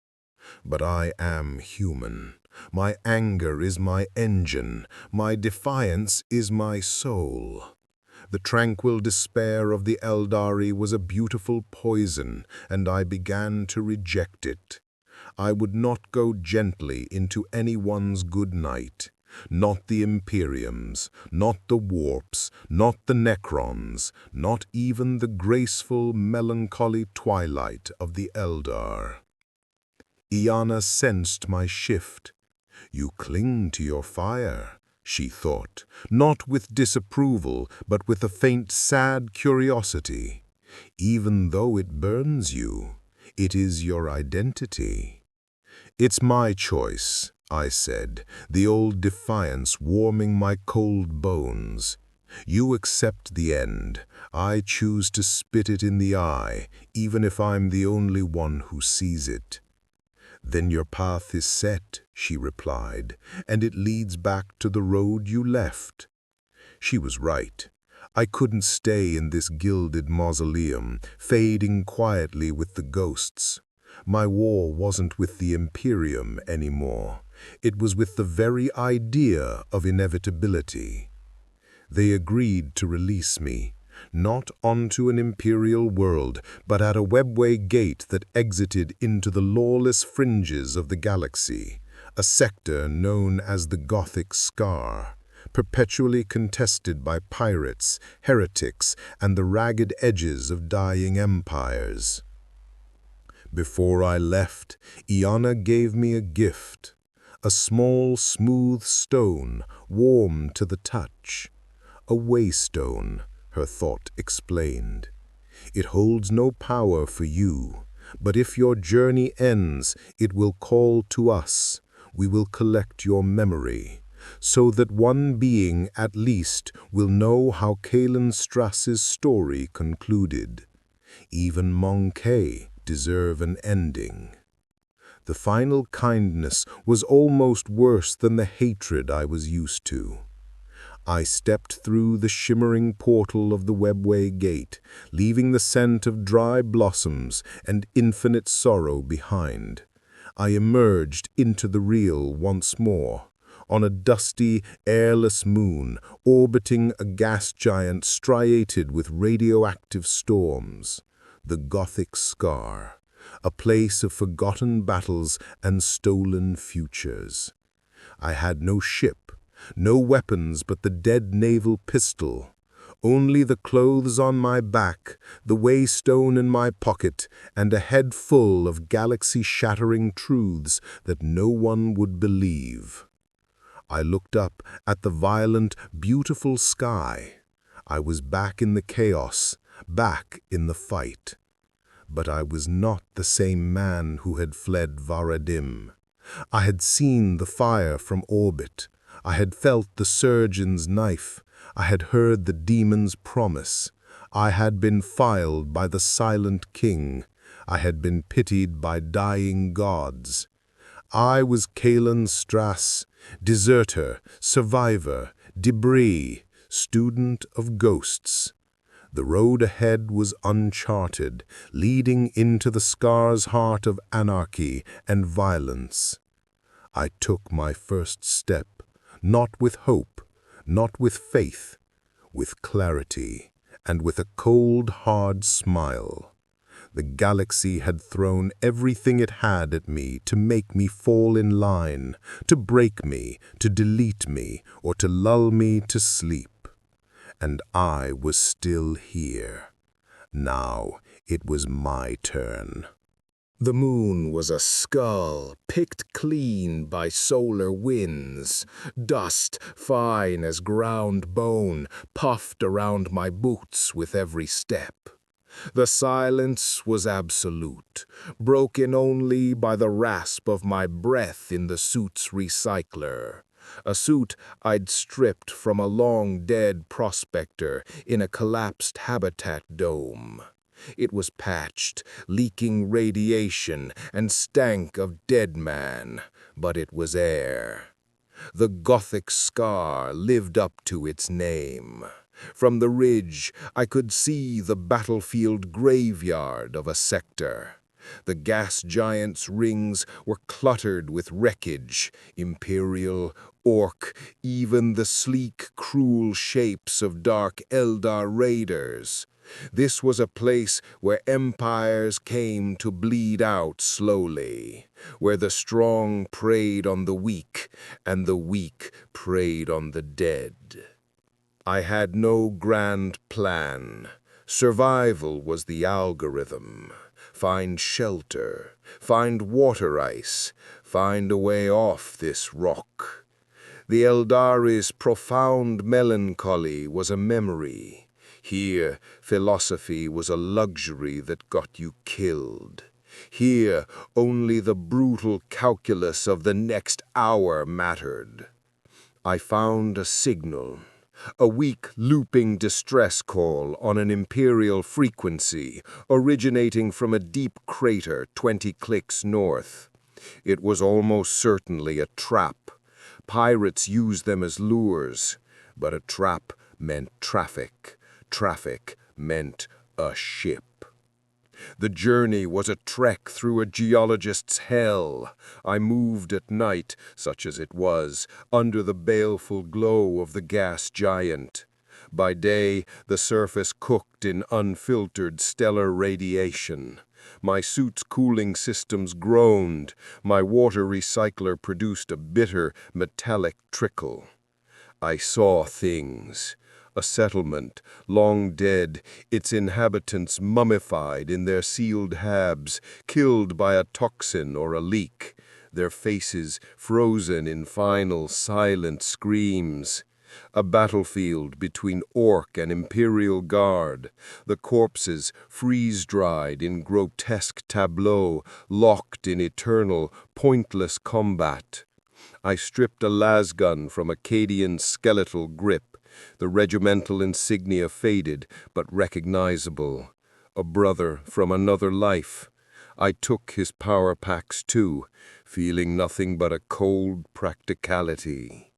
But I am human. My anger is my engine. My defiance is my soul. The tranquil despair of the Eldari was a beautiful poison, and I began to reject it. I would not go gently into anyone's good night. Not the Imperiums, not the Warps, not the Necrons, not even the graceful, melancholy twilight of the Eldar. Iana sensed my shift. "You cling to your fire," she thought, not with disapproval, but with a faint, sad curiosity. "Even though it burns you, it is your identity." "It's my choice," I said, the old defiance warming my cold bones. "You accept the end. I choose to spit it in the eye, even if I'm the only one who sees it." "Then your path is set," she replied, "and it leads back to the road you left." She was right. I couldn't stay in this gilded mausoleum, fading quietly with the ghosts. My war wasn't with the Imperium anymore. It was with the very idea of inevitability. They agreed to release me, not onto an Imperial world, but at a webway gate that exited into the lawless fringes of the galaxy, a sector known as the Gothic Scar, perpetually contested by pirates, heretics, and the ragged edges of dying empires. Before I left, Iana gave me a gift, a small, smooth stone, warm to the touch. A waystone, her thought explained. "It holds no power for you, but if your journey ends, it will call to us. We will collect your memory, so that one being at least will know how Kalen Strass's story concluded. Even Monkey deserve an ending." The final kindness was almost worse than the hatred I was used to. I stepped through the shimmering portal of the webway gate, leaving the scent of dry blossoms and infinite sorrow behind. I emerged into the real once more, on a dusty, airless moon, orbiting a gas giant striated with radioactive storms. The Gothic Scar, a place of forgotten battles and stolen futures. I had no ship, no weapons but the dead naval pistol, only the clothes on my back, the waystone in my pocket, and a head full of galaxy-shattering truths that no one would believe. I looked up at the violent, beautiful sky. I was back in the chaos, back in the fight. But I was not the same man who had fled Varadim. I had seen the fire from orbit. I had felt the surgeon's knife. I had heard the demon's promise. I had been filed by the silent king. I had been pitied by dying gods. I was Kalen Strass, deserter, survivor, debris, student of ghosts. The road ahead was uncharted, leading into the Scar's heart of anarchy and violence. I took my first step, not with hope, not with faith, with clarity, and with a cold, hard smile. The galaxy had thrown everything it had at me to make me fall in line, to break me, to delete me, or to lull me to sleep. And I was still here. Now it was my turn. The moon was a skull, picked clean by solar winds. Dust, fine as ground bone, puffed around my boots with every step. The silence was absolute, broken only by the rasp of my breath in the suit's recycler. A suit I'd stripped from a long-dead prospector in a collapsed habitat dome. It was patched, leaking radiation, and stank of dead man, but it was air. The Gothic scar lived up to its name. From the ridge, I could see the battlefield graveyard of a sector. The gas giant's rings were cluttered with wreckage, Imperial, Ork, even the sleek, cruel shapes of dark Eldar raiders. This was a place where empires came to bleed out slowly, where the strong preyed on the weak, and the weak preyed on the dead. I had no grand plan. Survival was the algorithm. Find shelter, find water ice, find a way off this rock. The Eldari's profound melancholy was a memory. Here, philosophy was a luxury that got you killed. Here, only the brutal calculus of the next hour mattered. I found a signal. A weak, looping distress call on an Imperial frequency, originating from a deep crater 20 clicks north. It was almost certainly a trap. Pirates used them as lures, but a trap meant traffic. Traffic meant a ship. The journey was a trek through a geologist's hell. I moved at night, such as it was, under the baleful glow of the gas giant. By day, the surface cooked in unfiltered stellar radiation. My suit's cooling systems groaned. My water recycler produced a bitter, metallic trickle. I saw things. A settlement, long dead, its inhabitants mummified in their sealed habs, killed by a toxin or a leak, their faces frozen in final, silent screams. A battlefield between Ork and Imperial Guard, the corpses freeze-dried in grotesque tableau, locked in eternal, pointless combat. I stripped a lasgun from Acadian skeletal grip. The regimental insignia faded, but recognizable. A brother from another life. I took his power packs too, feeling nothing but a cold practicality.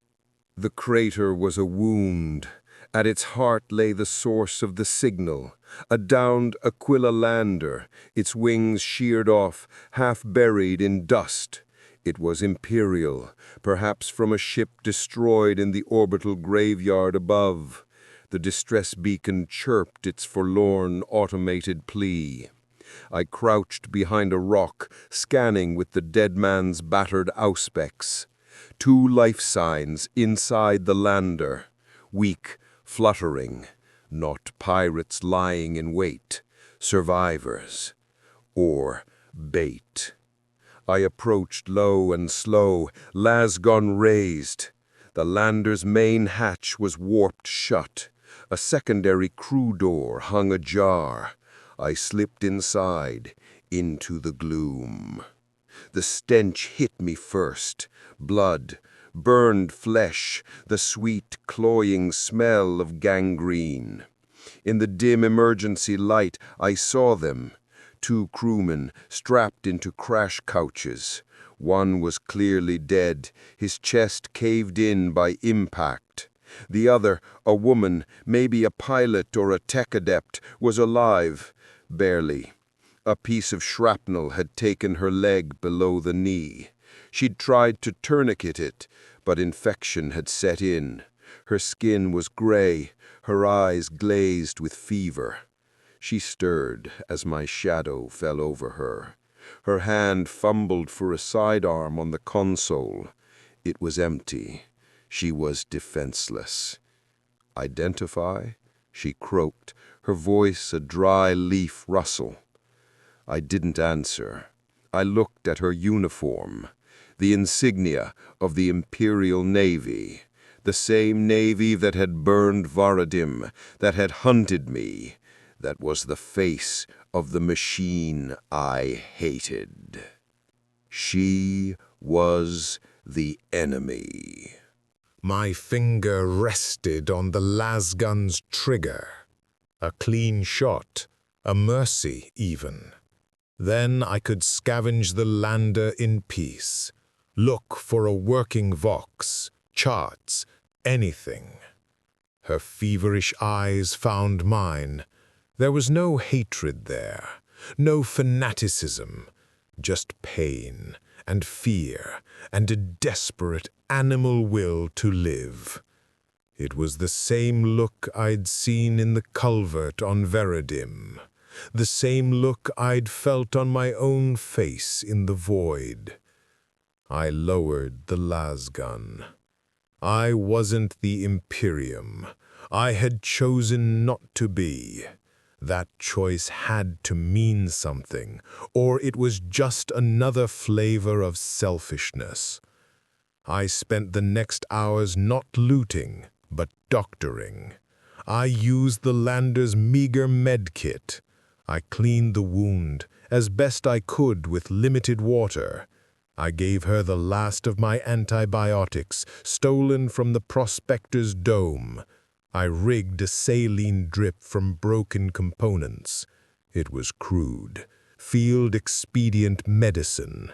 The crater was a wound. At its heart lay the source of the signal, a downed Aquila lander, its wings sheared off, half buried in dust. It was Imperial, perhaps from a ship destroyed in the orbital graveyard above. The distress beacon chirped its forlorn, automated plea. I crouched behind a rock, scanning with the dead man's battered auspex. 2 life signs inside the lander. Weak, fluttering. Not pirates lying in wait. Survivors. Or bait. I approached low and slow, lasgun raised. The lander's main hatch was warped shut. A secondary crew door hung ajar. I slipped inside, into the gloom. The stench hit me first. Blood, burned flesh, the sweet, cloying smell of gangrene. In the dim emergency light, I saw them. 2 crewmen strapped into crash couches. One was clearly dead, his chest caved in by impact. The other, a woman, maybe a pilot or a tech adept, was alive, barely. A piece of shrapnel had taken her leg below the knee. She'd tried to tourniquet it, but infection had set in. Her skin was gray, her eyes glazed with fever. She stirred as my shadow fell over her. Her hand fumbled for a sidearm on the console. It was empty. She was defenseless. "Identify?" she croaked, her voice a dry leaf rustle. I didn't answer. I looked at her uniform, the insignia of the Imperial Navy, the same navy that had burned Varadim, that had hunted me, that was the face of the machine I hated. She was the enemy. My finger rested on the lasgun's trigger. A clean shot, a mercy even. Then I could scavenge the lander in peace, look for a working vox, charts, anything. Her feverish eyes found mine. There was no hatred there, no fanaticism, just pain and fear and a desperate animal will to live. It was the same look I'd seen in the culvert on Veridim, the same look I'd felt on my own face in the void. I lowered the lasgun. I wasn't the Imperium. I had chosen not to be. That choice had to mean something, or it was just another flavor of selfishness. I spent the next hours not looting, but doctoring. I used the lander's meager medkit. I cleaned the wound as best I could with limited water. I gave her the last of my antibiotics, stolen from the prospector's dome. I rigged a saline drip from broken components. It was crude, field-expedient medicine.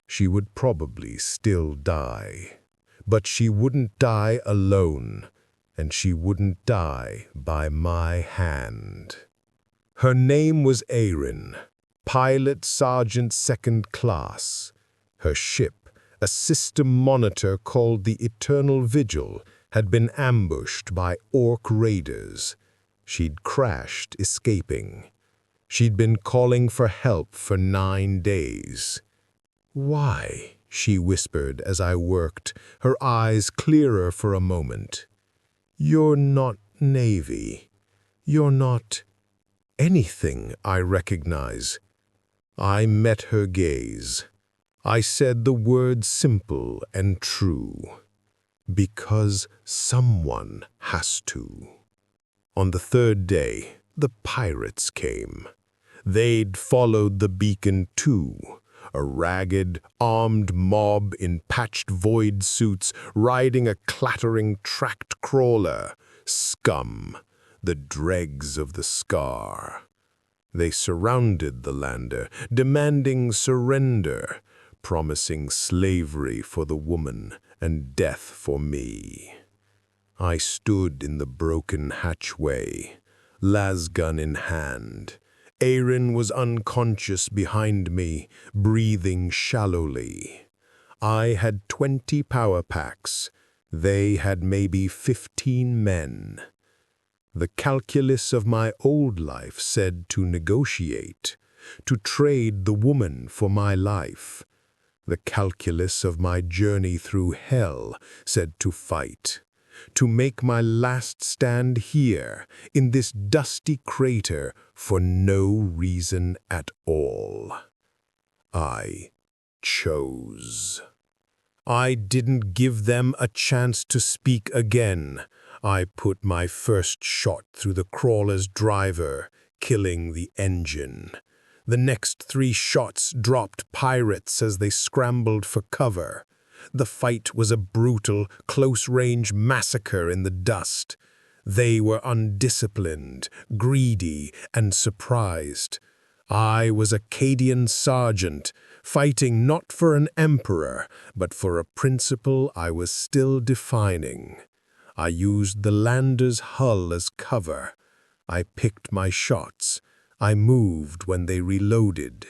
She would probably still die. But she wouldn't die alone, and she wouldn't die by my hand. Her name was Erin, Pilot Sergeant Second Class. Her ship, a system monitor called the Eternal Vigil, had been ambushed by Ork raiders. She'd crashed, escaping. She'd been calling for help for 9 days. "Why?" she whispered as I worked, her eyes clearer for a moment. "You're not Navy. You're not anything I recognize." I met her gaze. I said the word simple and true. Because someone has to. On the 3rd day, the pirates came. They'd followed the beacon too. A ragged, armed mob in patched void suits riding a clattering tracked crawler. Scum, the dregs of the scar. They surrounded the lander, demanding surrender, promising slavery for the woman and death for me. I stood in the broken hatchway, lasgun in hand. Erin was unconscious behind me, breathing shallowly. I had 20 power packs. They had maybe 15 men. The calculus of my old life said to negotiate, to trade the woman for my life. The calculus of my journey through hell said to fight, to make my last stand here, in this dusty crater, for no reason at all. I chose. I didn't give them a chance to speak again. I put my first shot through the crawler's driver, killing the engine. The next 3 shots dropped pirates as they scrambled for cover. The fight was a brutal, close-range massacre in the dust. They were undisciplined, greedy, and surprised. I was a Cadian sergeant, fighting not for an emperor, but for a principle I was still defining. I used the lander's hull as cover. I picked my shots. I moved when they reloaded.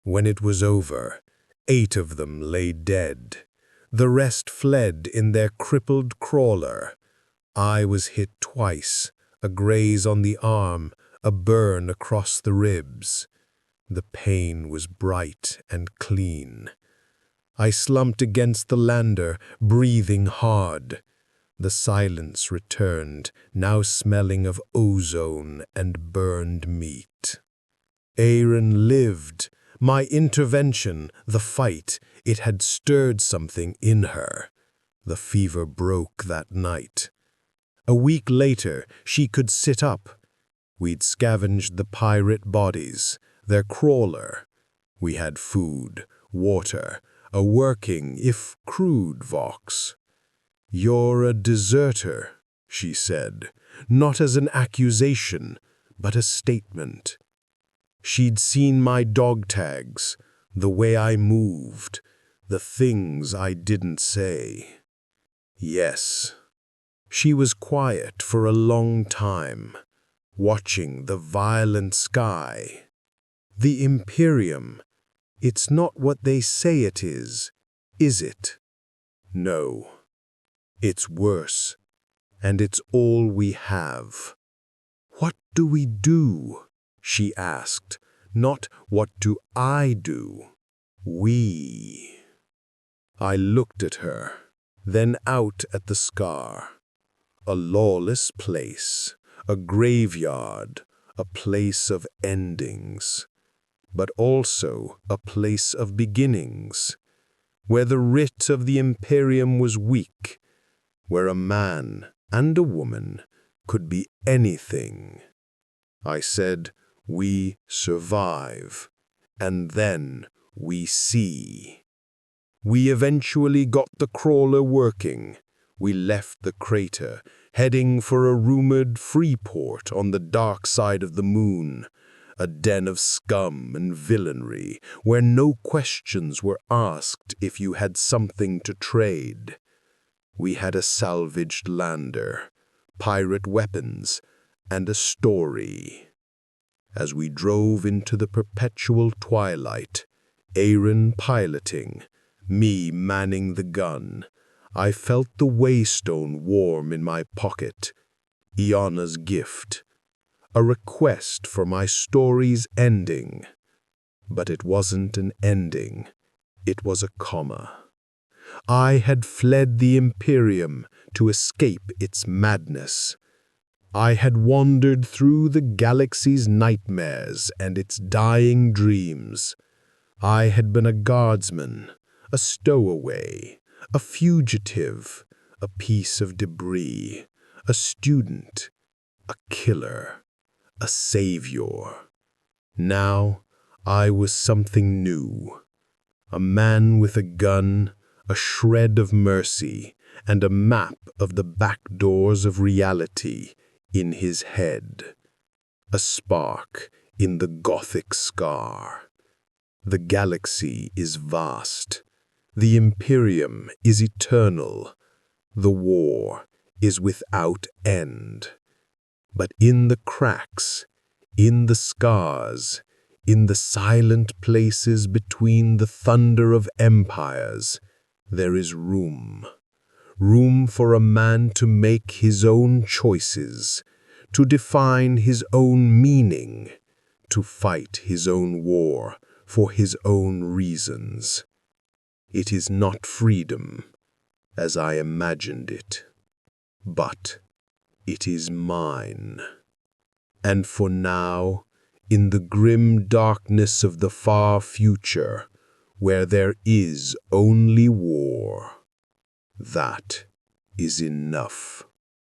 When it was over, 8 of them lay dead. The rest fled in their crippled crawler. I was hit twice, a graze on the arm, a burn across the ribs. The pain was bright and clean. I slumped against the lander, breathing hard. The silence returned, now smelling of ozone and burned meat. Erin lived. My intervention, the fight, it had stirred something in her. The fever broke that night. A week later, she could sit up. We'd scavenged the pirate bodies, their crawler. We had food, water, a working, if crude, vox. "You're a deserter," she said, not as an accusation, but a statement. She'd seen my dog tags, the way I moved, the things I didn't say. Yes. She was quiet for a long time, watching the violent sky. The Imperium, it's not what they say it is it? No. It's worse, and it's all we have. "What do we do?" she asked, not "what do I do?" We. I looked at her, then out at the scar. A lawless place, a graveyard, a place of endings, but also a place of beginnings, where the writ of the Imperium was weak, where a man and a woman could be anything. I said, "We survive, and then we see." We eventually got the crawler working. We left the crater, heading for a rumored free port on the dark side of the moon, a den of scum and villainy, where no questions were asked if you had something to trade. We had a salvaged lander, pirate weapons, and a story. As we drove into the perpetual twilight, Aaron piloting, me manning the gun, I felt the waystone warm in my pocket, Iana's gift, a request for my story's ending. But it wasn't an ending, it was a comma. I had fled the Imperium to escape its madness. I had wandered through the galaxy's nightmares and its dying dreams. I had been a guardsman, a stowaway, a fugitive, a piece of debris, a student, a killer, a savior. Now I was something new, a man with a gun, a shred of mercy, and a map of the back doors of reality in his head. A spark in the Gothic scar. The galaxy is vast. The Imperium is eternal. The war is without end. But in the cracks, in the scars, in the silent places between the thunder of empires, there is room. Room for a man to make his own choices, to define his own meaning, to fight his own war for his own reasons. It is not freedom, as I imagined it, but it is mine. And for now, in the grim darkness of the far future, where there is only war, that is enough.